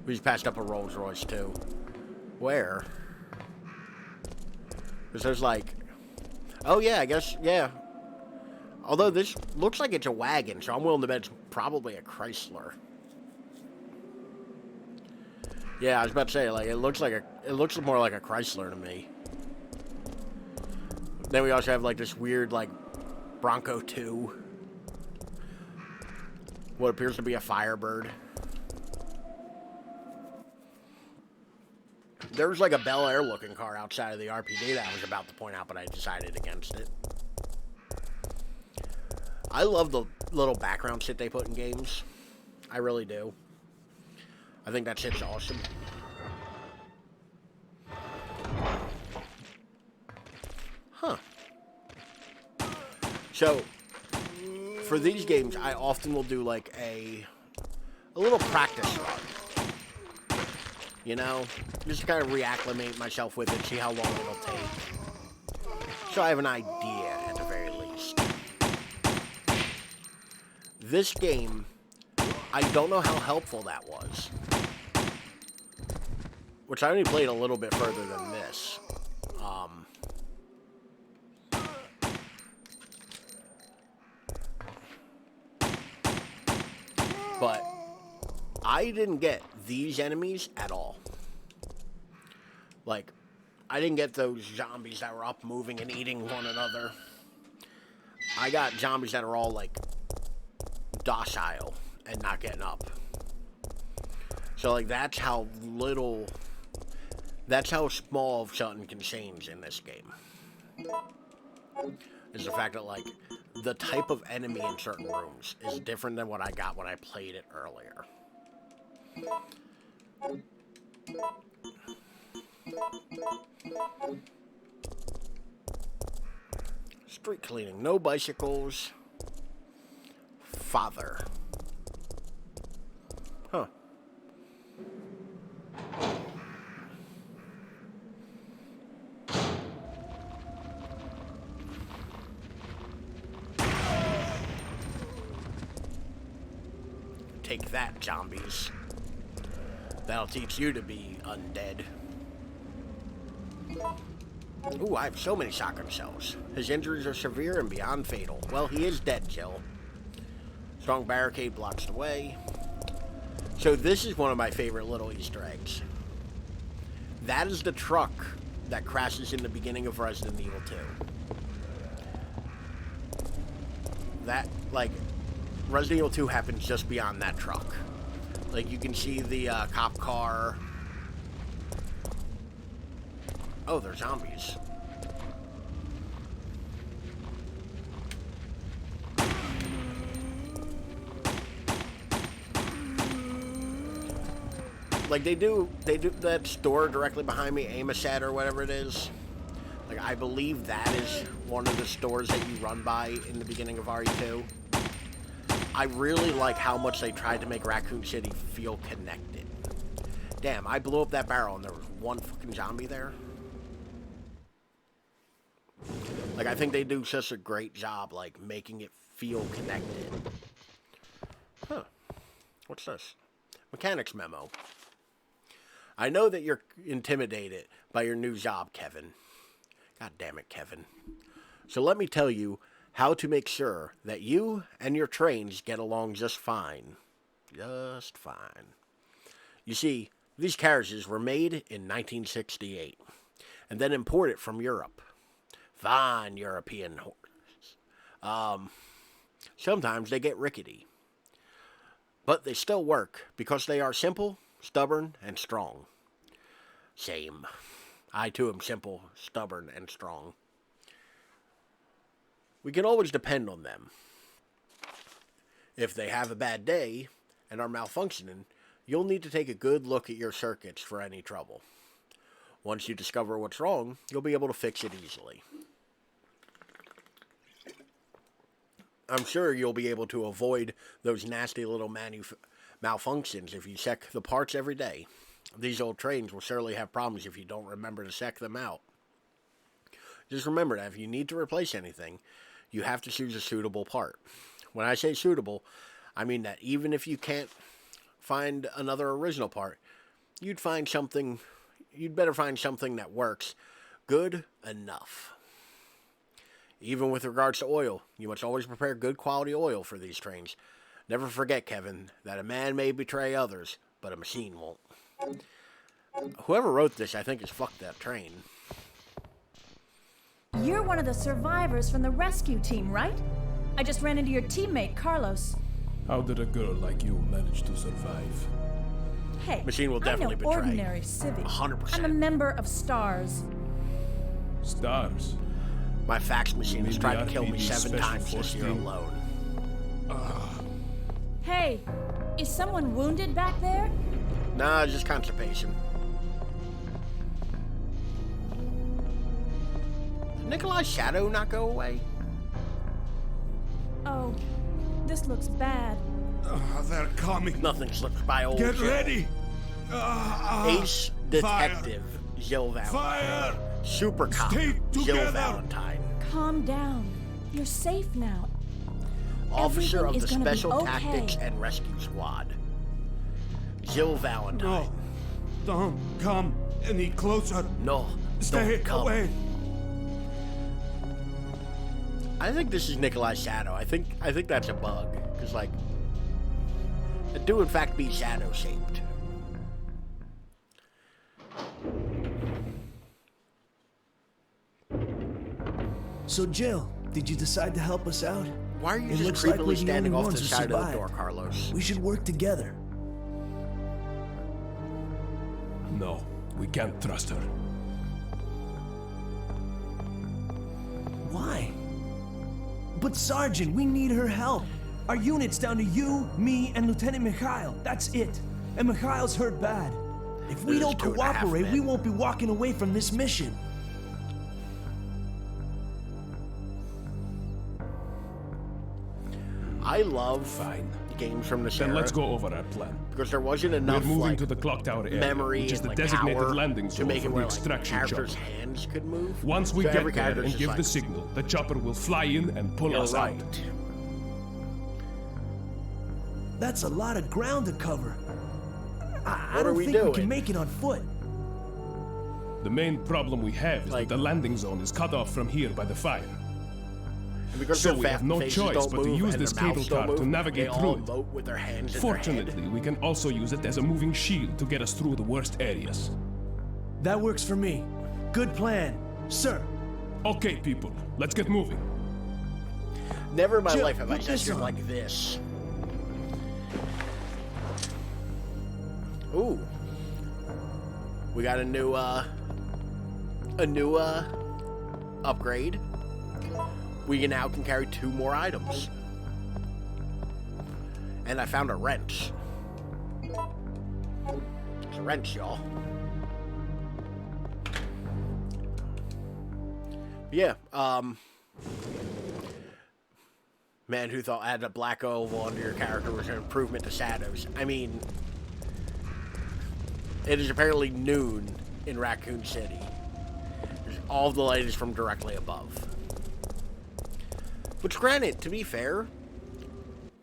We just passed up a Rolls Royce, too. Where? Because there's like... Oh, yeah, I guess, yeah. Although this looks like it's a wagon, so I'm willing to bet it's probably a Chrysler. Yeah, I was about to say, like, it looks more like a Chrysler to me. Then we also have, like, this weird, like, Bronco 2. What appears to be a Firebird. There was, like, a Bel Air looking car outside of the RPD that I was about to point out, but I decided against it. I love the little background shit they put in games. I really do. I think that shit's awesome. Huh. So, for these games, I often will do, like, a little practice run. You know? Just to kind of reacclimate myself with it, see how long it'll take. So I have an idea, at the very least. This game, I don't know how helpful that was. Which I only played a little bit further than this. I didn't get these enemies at all. Like, I didn't get those zombies that were up moving and eating one another. I got zombies that are all, like, docile and not getting up. So, like, that's how small something can change in this game. Is the fact that, like, the type of enemy in certain rooms is different than what I got when I played it earlier. Street cleaning. No bicycles. Father. Huh. Take that, zombies. That'll teach you to be undead. Ooh, I have so many shotgun shells. His injuries are severe and beyond fatal. Well, he is dead, Jill. Strong barricade blocks the way. So this is one of my favorite little Easter eggs. That is the truck that crashes in the beginning of Resident Evil 2. That, like, Resident Evil 2 happens just beyond that truck. Like, you can see the cop car. Oh, they're zombies. Like, they do that store directly behind me, Nemesis or whatever it is. Like, I believe that is one of the stores that you run by in the beginning of RE2. I really like how much they tried to make Raccoon City feel connected. Damn, I blew up that barrel and there was one fucking zombie there. Like, I think they do such a great job, like, making it feel connected. Huh. What's this? Mechanic's memo. I know that you're intimidated by your new job, Kevin. God damn it, Kevin. So let me tell you how to make sure that you and your trains get along just fine. Just fine. You see, these carriages were made in 1968 and then imported from Europe. Fine European horses. Sometimes they get rickety. But they still work because they are simple, stubborn, and strong. Same. I too am simple, stubborn, and strong. We can always depend on them. If they have a bad day and are malfunctioning, you'll need to take a good look at your circuits for any trouble. Once you discover what's wrong, you'll be able to fix it easily. I'm sure you'll be able to avoid those nasty little malfunctions if you check the parts every day. These old trains will surely have problems if you don't remember to check them out. Just remember that if you need to replace anything, you have to choose a suitable part. When I say suitable, I mean that even if you can't find another original part, you'd better find something that works good enough. Even with regards to oil, you must always prepare good quality oil for these trains. Never forget, Kevin, that a man may betray others, but a machine won't. Whoever wrote this, I think, has fucked that train. You're one of the survivors from the rescue team, right? I just ran into your teammate, Carlos. How did a girl like you manage to survive? Hey, Machine will definitely I'm no betray. ordinary civic. 100%. I'm a member of STARS. Stars. My fax machine has tried to kill me RPD 7 Special times this Force year team. alone. Hey, is someone wounded back there? Nah, just constipation. Did Nikolai's shadow not go away? Oh, this looks bad. They're coming. Nothing slips by old Get Jill. ready. Ace Detective Jill Valentine. Fire. Super Cop Stay Jill together. Valentine. Calm down. You're safe now. Officer of Everything the is gonna be Special okay. Tactics and Rescue Squad. Jill Valentine. Don't come any closer. No, Stay don't come. away. I think this is Nikolai's shadow. I think that's a bug. Because, like, that do in fact be shadow-shaped. So, Jill, did you decide to help us out? Why are you It just looks like creepily we're the standing only off the ones who side of the survived. door, Carlos? We should work together. No, we can't trust her. Why? But Sergeant, we need her help. Our unit's down to you, me, and Lieutenant Mikhail. That's it. And Mikhail's hurt bad. If we There's don't 2.5 cooperate, men. we won't be walking away from this mission. I love Fine. games from the Then era let's go over our plan. because there wasn't We're enough moving like to the clock tower area, memory which is and, the like, designated power landing to zone make for it the where like extraction characters' chopper. hands could move. Once we So get every there character's and just give like, the signal, the chopper will fly in and pull "You're us right." out. That's a lot of ground to cover. I What are don't we think we doing? can make it on foot. The main problem we have is Like- that the landing zone is cut off from here by the fire. And because So their we have no faces choice don't but to move use and this their mouths cable car don't to move, navigate they through all it. vote with their hands in their head. Fortunately, we can also use it as a moving shield to get us through the worst areas. That works for me. Good plan. Sir, Okay, people, let's get moving. Never in my Jill, life have I put this gestured on. like this. Ooh. We got a new upgrade. We now can carry 2 more items. And I found a wrench. It's a wrench, y'all. Yeah, man, who thought adding a black oval under your character was an improvement to shadows? I mean, it is apparently noon in Raccoon City. All of the light is from directly above. Which, granted, to be fair,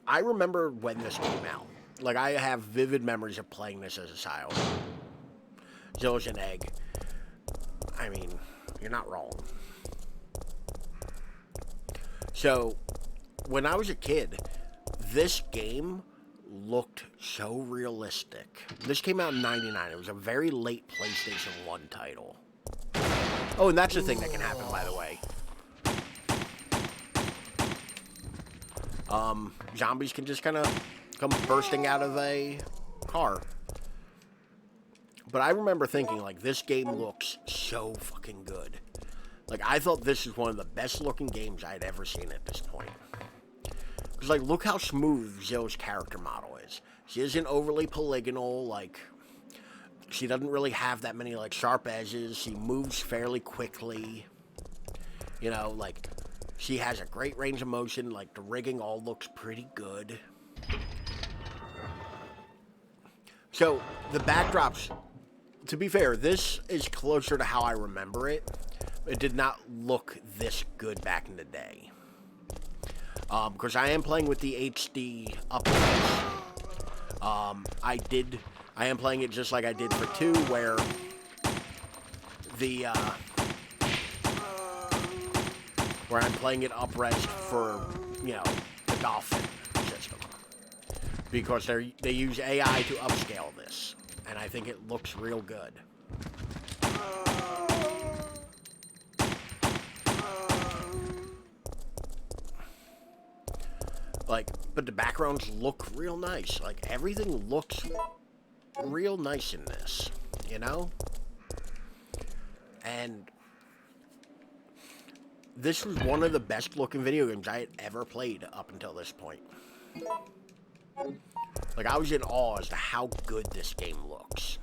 I remember when this came out. Like, I have vivid memories of playing this as a child. Zill's an egg. I mean, you're not wrong. So, when I was a kid, this game looked so realistic. This came out in '99. It was a very late PlayStation 1 title. Oh, and that's the thing that can happen, by the way. Zombies can just kind of come bursting out of a car. But I remember thinking, like, this game looks so fucking good. Like, I thought this was one of the best looking games I had ever seen at this point. Because, like, look how smooth Zill's character model is. She isn't overly polygonal, like, she doesn't really have that many, like, sharp edges. She moves fairly quickly. You know, like, she has a great range of motion. Like, the rigging all looks pretty good. So, the backdrops, to be fair, this is closer to how I remember it. It did not look this good back in the day. Because I am playing with the HD upgrades. I am playing it just like I did for 2, where where I'm playing it up-res for, you know, the Dolphin system. Because they use AI to upscale this, and I think it looks real good. Like, but the backgrounds look real nice. Like, everything looks real nice in this, you know? And this was one of the best looking video games I had ever played up until this point. Like, I was in awe as to how good this game looks.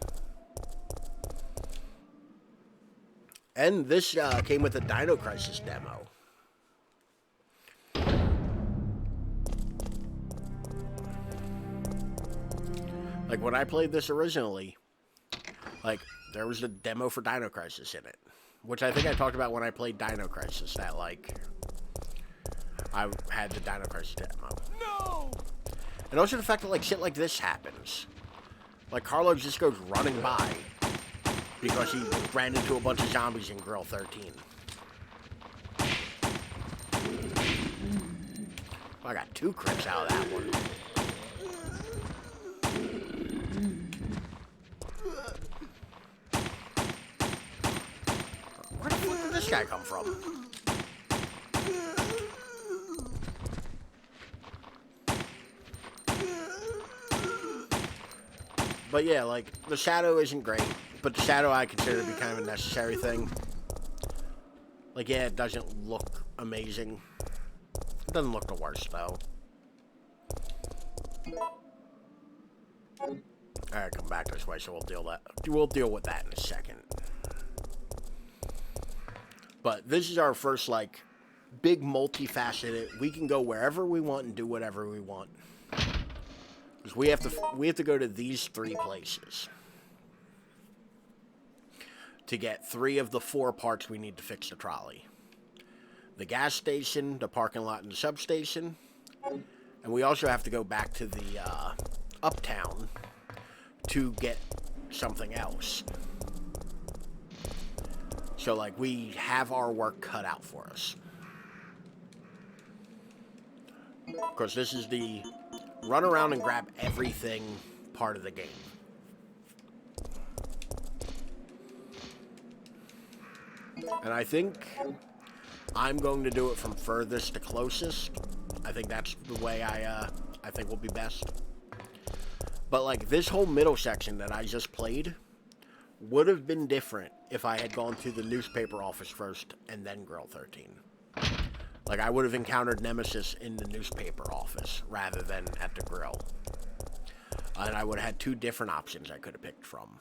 And this came with a Dino Crisis demo. Like, when I played this originally, like, there was a demo for Dino Crisis in it. Which I think I talked about when I played Dino Crisis, that, like, I had the Dino Crisis demo. No! And also the fact that, like, shit like this happens. Like, Carlo just goes running by because he ran into a bunch of zombies in Grill 13. I got 2 crits out of that one. this guy come from? But yeah, like, the shadow isn't great, but the shadow I consider to be kind of a necessary thing. Like, yeah, it doesn't look amazing. It doesn't look the worst, though. Alright, come back this way, so we'll deal with that in a second. But this is our first, like, big multifaceted, we can go wherever we want and do whatever we want. Because we have to go to these 3 places to get 3 of the 4 parts we need to fix the trolley. The gas station, the parking lot, and the substation. And we also have to go back to the uptown to get something else. So, like, we have our work cut out for us. Of course, this is the run around and grab everything part of the game. And I think I'm going to do it from furthest to closest. I think that's the way I think will be best. But, like, this whole middle section that I just played would have been different if I had gone to the newspaper office first and then Grill 13. Like, I would have encountered Nemesis in the newspaper office rather than at the grill. And I would have had 2 different options I could have picked from.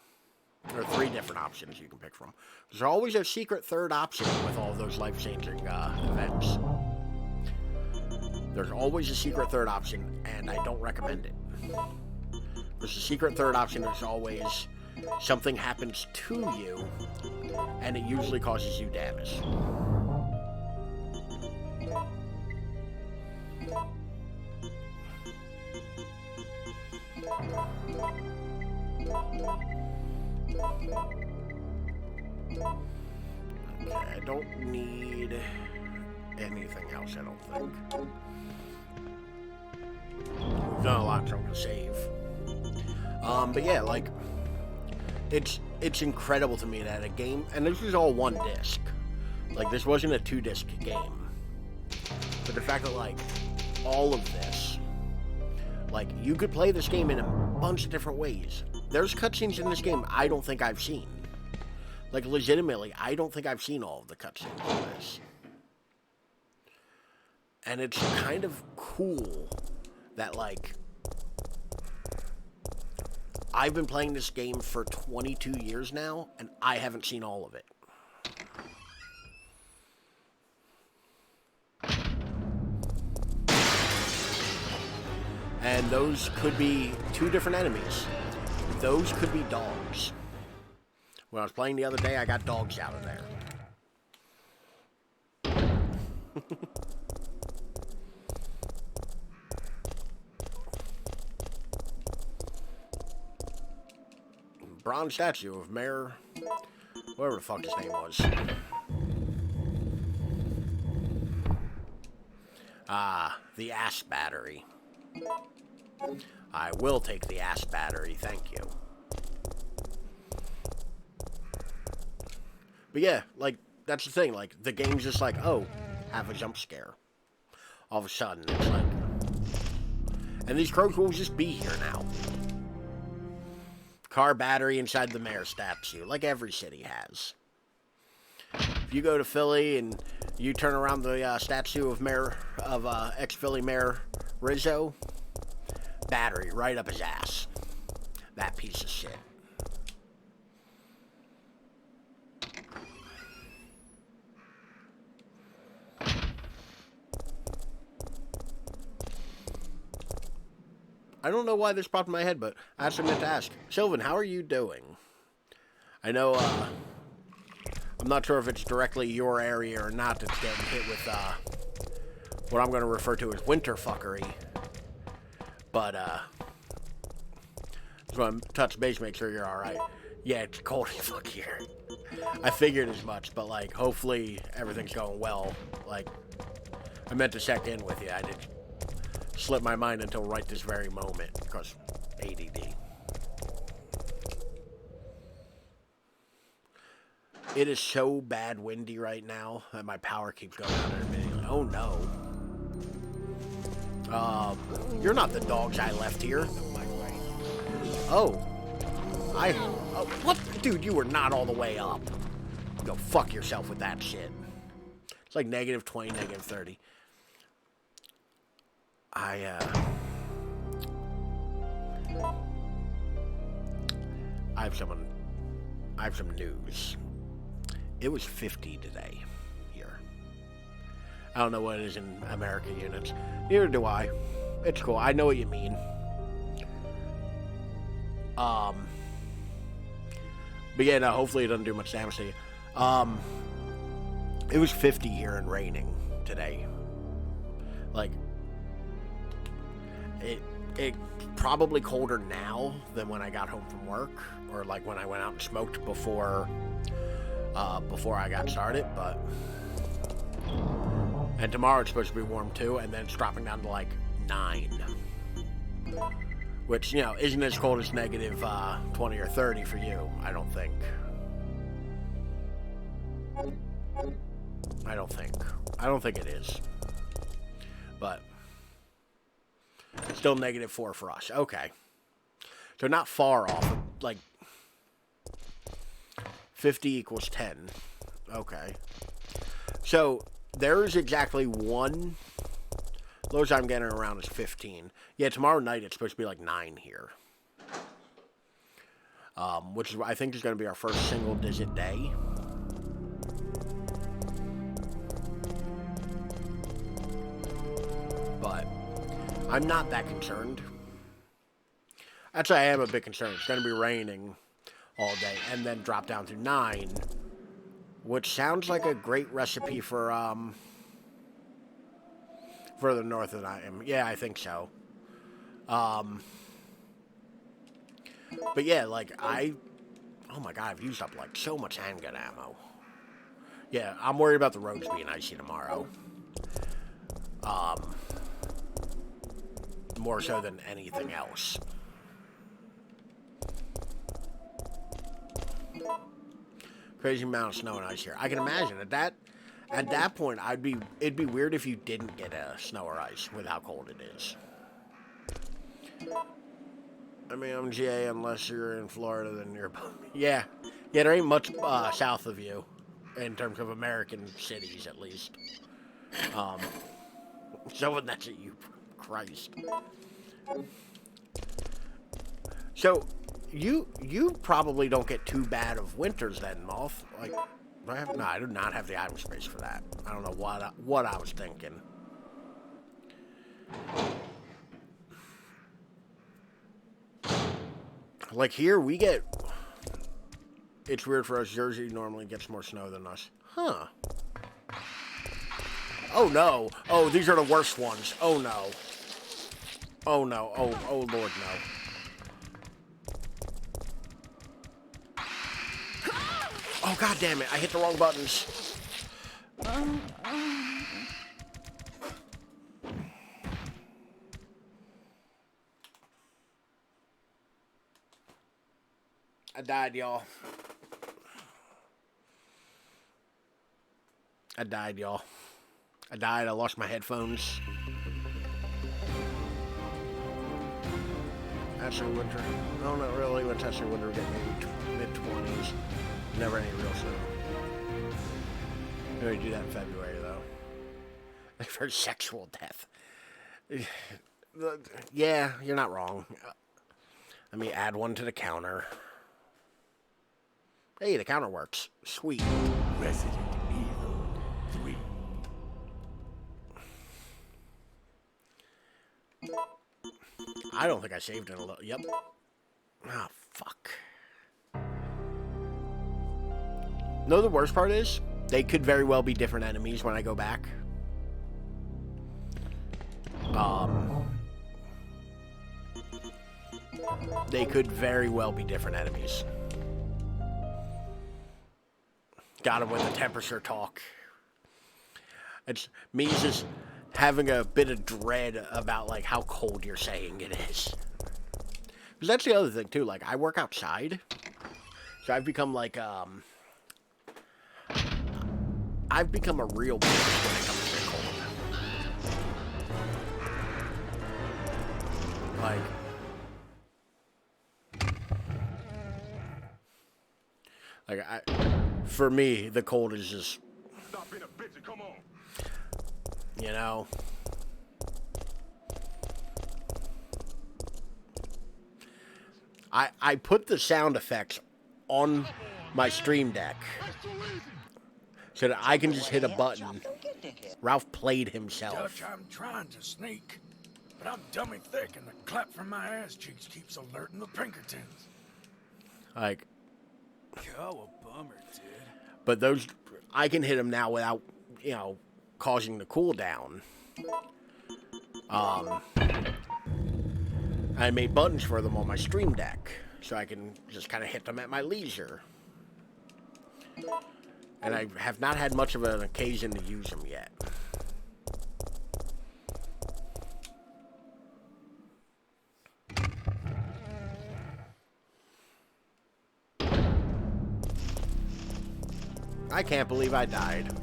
Or 3 different options you can pick from. There's always a secret third option with all those life-changing events. There's always a secret third option, and I don't recommend it. There's a secret third option is always something happens to you, and it usually causes you damage. Okay, I don't need anything else, I don't think. We've done a lot, so I'm gonna save. But yeah, like, it's incredible to me that a game, and this was all 1 disc. Like, this wasn't a 2-disc game. But the fact that, like, all of this, like, you could play this game in a bunch of different ways. There's cutscenes in this game I don't think I've seen. Like, legitimately, I don't think I've seen all of the cutscenes in this. And it's kind of cool that, like, I've been playing this game for 22 years now, and I haven't seen all of it. And those could be 2 different enemies. Those could be dogs. When I was playing the other day, I got dogs out of there. Bronze statue of Mayor, whatever the fuck his name was. Ah, the ass battery. I will take the ass battery, thank you. But yeah, like, that's the thing, like, the game's just like, oh, have a jump scare. All of a sudden, it's like... And these crows will just be here now. Car battery inside the mayor statue, like every city has. If you go to Philly and you turn around the statue of ex-Philly Mayor Rizzo, battery right up his ass. That piece of shit. I don't know why this popped in my head, but I actually meant to ask. Sylvan, how are you doing? I know, I'm not sure if it's directly your area or not that's getting hit with, what I'm going to refer to as winter fuckery. But, just want to touch base, make sure you're alright. Yeah, it's cold as fuck here. I figured as much, but, like, hopefully everything's going well. Like, I meant to check in with you. I did slip my mind until right this very moment, because ADD. It is so bad windy right now that my power keeps going out immediately. Oh no. You're not the dogs I left here. Oh. What? Dude, you were not all the way up. Go fuck yourself with that shit. It's like negative 20, negative 30. I have some news. It was 50 today here. I don't know what it is in American units. Neither do I. It's cool. I know what you mean. But yeah, no, hopefully it doesn't do much damage to you. It was 50 here and raining today. Like, it's probably colder now than when I got home from work, or like when I went out and smoked before I got started, but... And tomorrow it's supposed to be warm too, and then it's dropping down to like 9. Which, you know, isn't as cold as negative 20 or 30 for you, I don't think. I don't think it is. But... Still negative 4 for us. Okay. So not far off. Like, 50 equals 10. Okay. So, there's exactly one. Lowest I'm getting around is 15. Yeah, tomorrow night it's supposed to be like 9 here. Which is, I think, is going to be our first single-digit day. But I'm not that concerned. Actually, I am a bit concerned. It's going to be raining all day and then drop down to 9, which sounds like a great recipe for further north than I am. Yeah, I think so. But yeah, like oh my god, I've used up like so much handgun ammo. Yeah, I'm worried about the roads being icy tomorrow. More so than anything else. Crazy amount of snow and ice here. I can imagine at that point it'd be weird if you didn't get a snow or ice with how cold it is. I mean, I'm GA unless you're in Florida, then you're... Yeah, there ain't much south of you in terms of American cities, at least. So that's it, you... Christ. So, you probably don't get too bad of winters then, Moth. Like, I do not have the item space for that. I don't know what I was thinking. Like here, we get... It's weird for us. Jersey normally gets more snow than us. Huh. Oh no. Oh, these are the worst ones. Oh no. Oh no. Oh Lord, no. Oh god damn it, I hit the wrong buttons. I died, y'all. I died. I lost my headphones. Ashley Winter. No, not really. What's Ashley Winter getting mid-20s? Never any real snow. Maybe do that in February, though. For sexual death. Yeah, you're not wrong. Let me add one to the counter. Hey, the counter works. Sweet. Resident Evil 3. I don't think I saved it a little. Yep. Ah, fuck. No, the worst part is, they could very well be different enemies when I go back. They could very well be different enemies. Got him with the temperature talk. It's me just having a bit of dread about like how cold you're saying it is. Because that's the other thing too. Like I work outside, so I've become like I've become a real bitch when it comes to cold. For me, the cold is just, Stop being a bitch and come on. you know. I put the sound effects on my stream deck so that I can just hit a button. Ralph played himself. Dutch, I'm trying to sneak, but I'm dummy thick, and the clap from my ass cheeks keeps alerting the Pinkertons. Like, Oh, a bummer, dude. but those, I can hit them now without, you know, causing the cooldown. I made buttons for them on my stream deck, so I can just kind of hit them at my leisure. And I have not had much of an occasion to use them yet. I can't believe I died.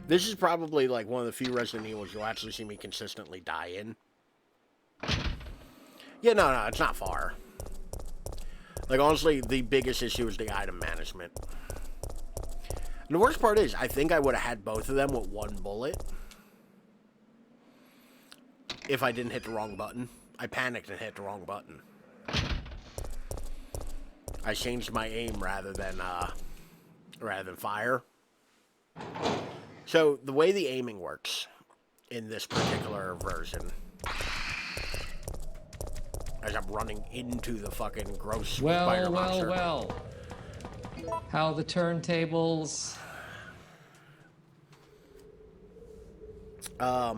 This is probably like one of the few Resident Evils you'll actually see me consistently die in. Yeah, no, it's not far. Like, honestly, the biggest issue is the item management. And the worst part is, I think I would have had both of them with one bullet if I didn't hit the wrong button. I panicked and hit the wrong button. I changed my aim rather than fire. So, the way the aiming works in this particular version, as I'm running into the fucking gross spider monster. Well. How the turntables?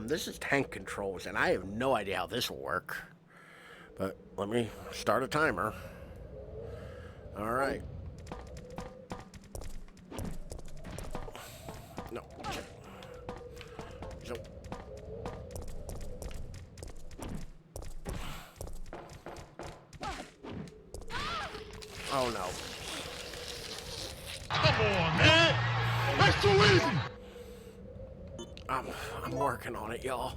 This is tank controls, and I have no idea how this will work. But let me start a timer. Alright. No. So. Oh no. Come on, man. That's too easy. I'm working on it, y'all.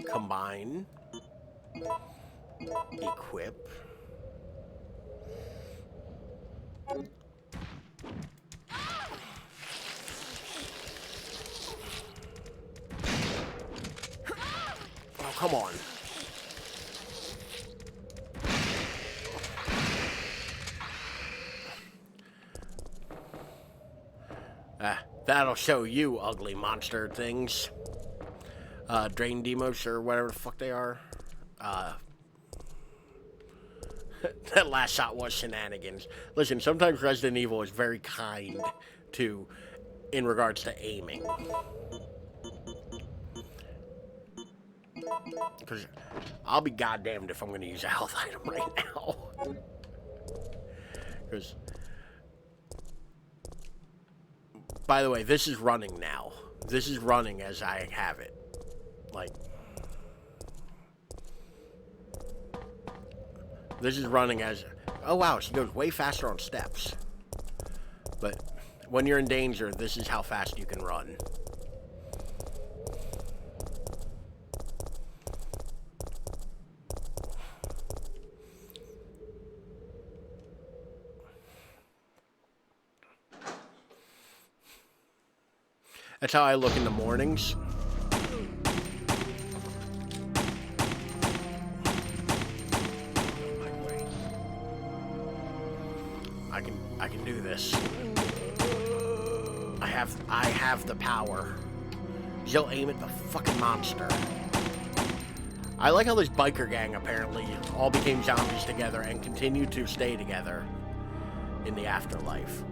Combine. Equip. Oh, come on. That'll show you ugly monster things. Drain demos or whatever the fuck they are. That last shot was shenanigans. Listen, sometimes Resident Evil is very kind to, in regards to aiming. Because I'll be goddamned if I'm going to use a health item right now. Because, by the way, this is running now. This is running as I have it. Like, this is running as... Oh, wow, she goes way faster on steps. But when you're in danger, this is how fast you can run. That's how I look in the mornings. I can do this. I have the power. She'll aim at the fucking monster. I like how this biker gang apparently all became zombies together and continue to stay together in the afterlife.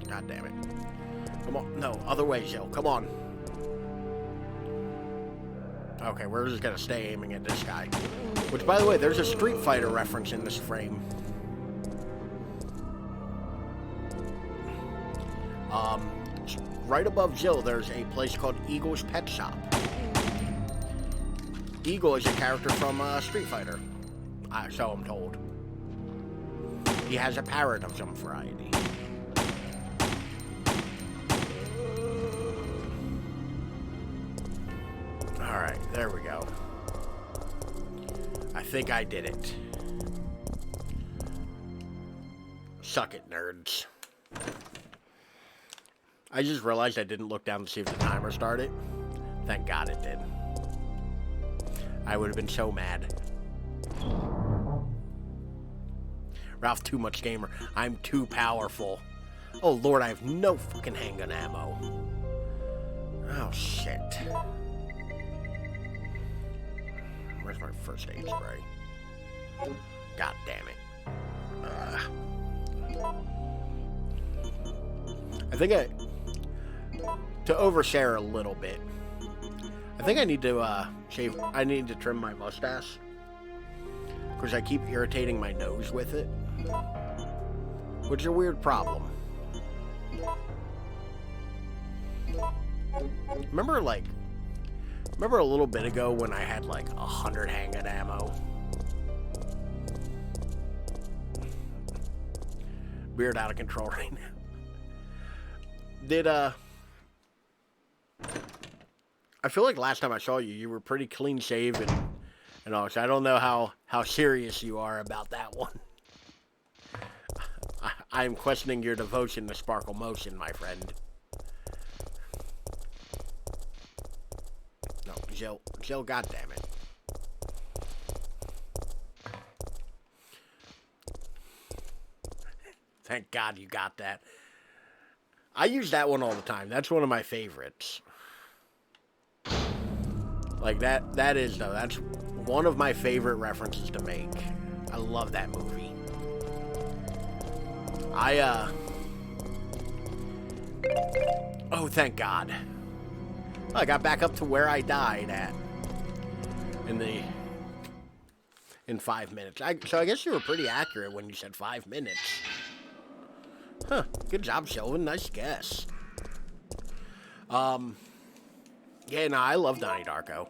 God damn it. Come on. No, other way, Jill. Come on. Okay, we're just gonna stay aiming at this guy. Which, by the way, there's a Street Fighter reference in this frame. Right above Jill, there's a place called Eagle's Pet Shop. Eagle is a character from Street Fighter. So I'm told. He has a parrot of some variety. Alright, there we go. I think I did it. Suck it, nerds. I just realized I didn't look down to see if the timer started. Thank God it did. I would have been so mad. Ralph, too much gamer. I'm too powerful. Oh Lord, I have no fucking handgun ammo. Oh shit. Where's my first aid spray? God damn it. I think to overshare a little bit, I think I need to shave. I need to trim my mustache because I keep irritating my nose with it, which is a weird problem. Remember a little bit ago when I had like 100 handgun ammo? Beard out of control right now. I feel like last time I saw you, you were pretty clean shaven and all, so I don't know how serious you are about that one. I am questioning your devotion to Sparkle Motion, my friend. No, Jill, goddammit. Thank God you got that. I use that one all the time. That's one of my favorites. Like, that's one of my favorite references to make. I love that movie. Oh, thank God. I got back up to where I died at. In 5 minutes. So I guess you were pretty accurate when you said 5 minutes. Huh. Good job, Sylvan. Nice guess. Yeah, no, I love Donnie Darko.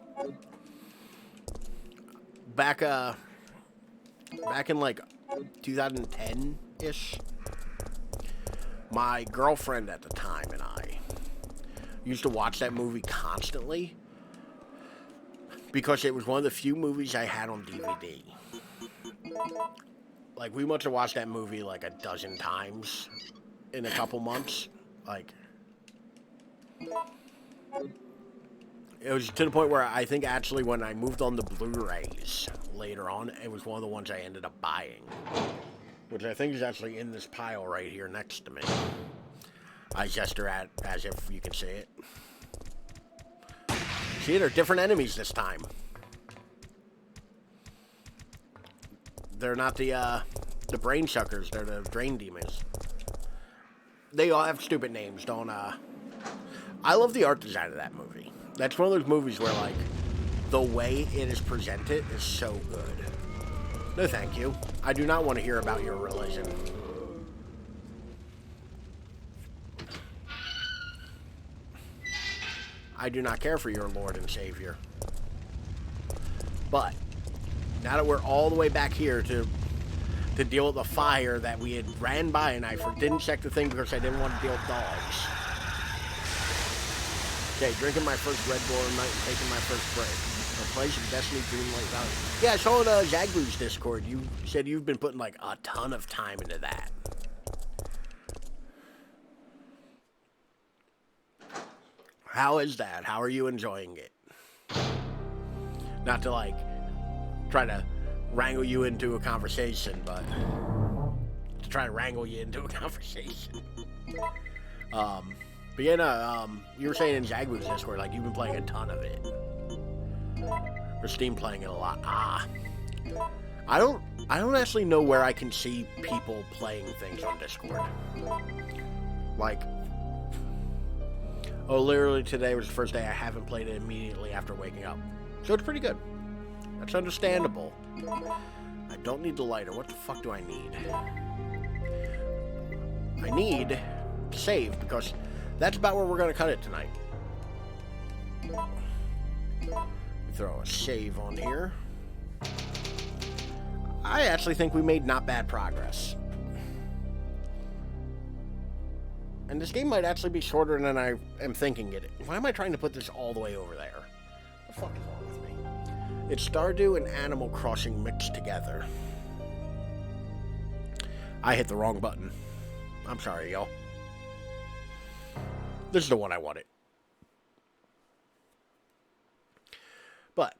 Back in like 2010-ish, my girlfriend at the time and I used to watch that movie constantly because it was one of the few movies I had on DVD. Like, we must have watched that movie like a dozen times in a couple months. Like, it was to the point where I think actually when I moved on to Blu-rays later on, it was one of the ones I ended up buying. Which I think is actually in this pile right here next to me. I gesture at as if you can see it. See, they're different enemies this time. They're not the brain suckers, they're the drain demons. They all have stupid names, don't I love the art design of that movie. That's one of those movies where, like, the way it is presented is so good. No thank you. I do not want to hear about your religion. I do not care for your Lord and Savior. But now that we're all the way back here to deal with the fire that we had ran by, and I didn't check the thing because I didn't want to deal with dogs. Okay, drinking my first Red Bull tonight and taking my first break. A place of Destiny Greenlight Valley. Yeah, I saw in Zaglu's Discord. You said you've been putting like a ton of time into that. How is that? How are you enjoying it? Not to like try to wrangle you into a conversation, but to try to wrangle you into a conversation. But yeah, no, you were saying in Zaglu's Discord, like, you've been playing a ton of it. Or Steam playing it a lot. I don't actually know where I can see people playing things on Discord. Like, oh, literally today was the first day I haven't played it immediately after waking up. So it's pretty good. That's understandable. I don't need the lighter. What the fuck do I need? I need to save, because that's about where we're going to cut it tonight. Throw a save on here. I actually think we made not bad progress. And this game might actually be shorter than I am thinking it. Why am I trying to put this all the way over there? What the fuck is wrong with me? It's Stardew and Animal Crossing mixed together. I hit the wrong button. I'm sorry, y'all. This is the one I wanted. But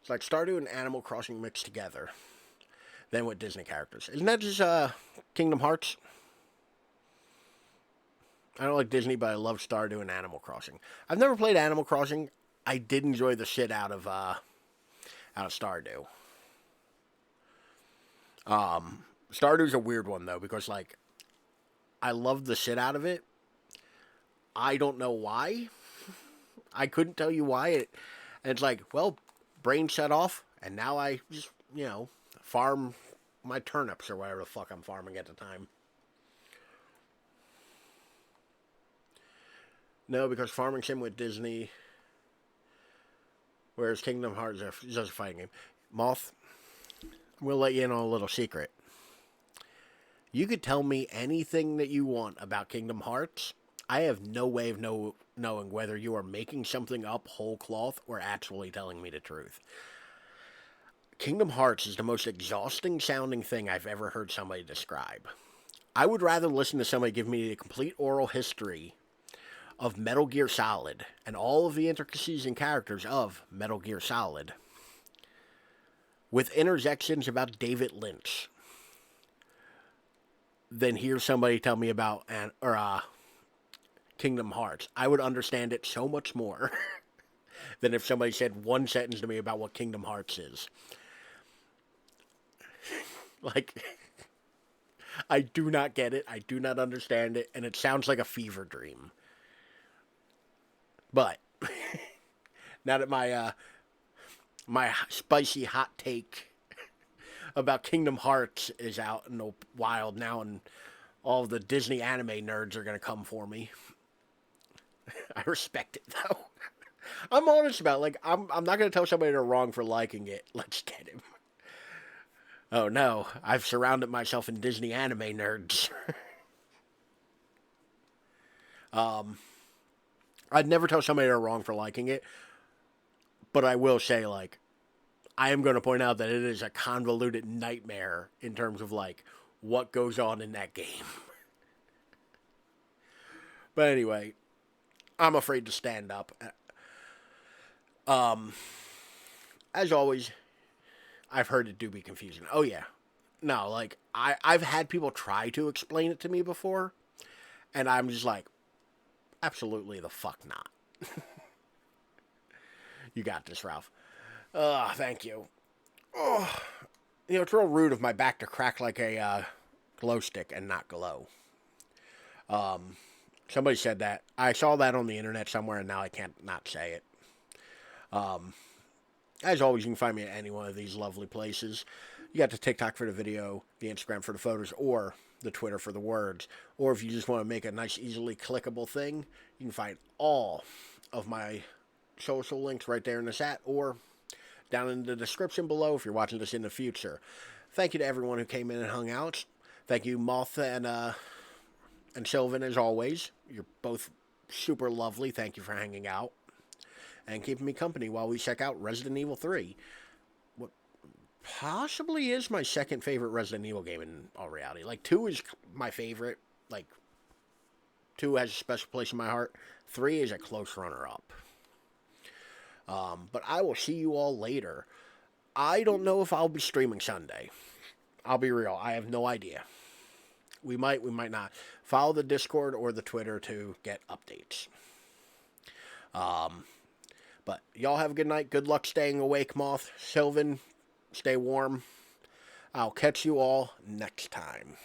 it's like Stardew and Animal Crossing mixed together. Then with Disney characters. Isn't that just Kingdom Hearts? I don't like Disney, but I love Stardew and Animal Crossing. I've never played Animal Crossing. I did enjoy the shit out of Stardew. Stardew's a weird one though, because like I love the shit out of it. I don't know why. I couldn't tell you why. And it's like, well, brain shut off, and now I just, you know, farm my turnips or whatever the fuck I'm farming at the time. No, because farming sim with Disney, whereas Kingdom Hearts is just a fighting game. Moth, I'm going to let you in on a little secret. You could tell me anything that you want about Kingdom Hearts. I have no way of knowing whether you are making something up whole cloth or actually telling me the truth. Kingdom Hearts is the most exhausting sounding thing I've ever heard somebody describe. I would rather listen to somebody give me the complete oral history of Metal Gear Solid and all of the intricacies and characters of Metal Gear Solid with interjections about David Lynch than hear somebody tell me about Kingdom Hearts. I would understand it so much more than if somebody said one sentence to me about what Kingdom Hearts is. Like, I do not get it. I do not understand it. And it sounds like a fever dream. But now that my spicy hot take about Kingdom Hearts is out in the wild now, and all of the Disney anime nerds are going to come for me. I respect it, though. I'm honest about it. Like, I'm not going to tell somebody they're wrong for liking it. Let's get him. Oh, no. I've surrounded myself in Disney anime nerds. I'd never tell somebody they're wrong for liking it. But I will say, like, I am going to point out that it is a convoluted nightmare in terms of, like, what goes on in that game. But anyway, I'm afraid to stand up. As always, I've heard it do be confusing. Oh, yeah. No, like, I've had people try to explain it to me before, and I'm just like, absolutely the fuck not. You got this, Ralph. Thank you. Oh, you know, it's real rude of my back to crack like a glow stick and not glow. Somebody said that. I saw that on the internet somewhere, and now I can't not say it. As always, you can find me at any one of these lovely places. You got the TikTok for the video, the Instagram for the photos, or the Twitter for the words. Or if you just want to make a nice, easily clickable thing, you can find all of my social links right there in the chat, or down in the description below if you're watching this in the future. Thank you to everyone who came in and hung out. Thank you, Martha and Sylvan, as always. You're both super lovely. Thank you for hanging out and keeping me company while we check out Resident Evil 3. What possibly is my second favorite Resident Evil game in all reality. Like, 2 is my favorite. Like, 2 has a special place in my heart. 3 is a close runner-up. But I will see you all later. I don't know if I'll be streaming Sunday. I'll be real. I have no idea. We might not. Follow the Discord or the Twitter to get updates. But y'all have a good night. Good luck staying awake, Moth. Sylvan, stay warm. I'll catch you all next time.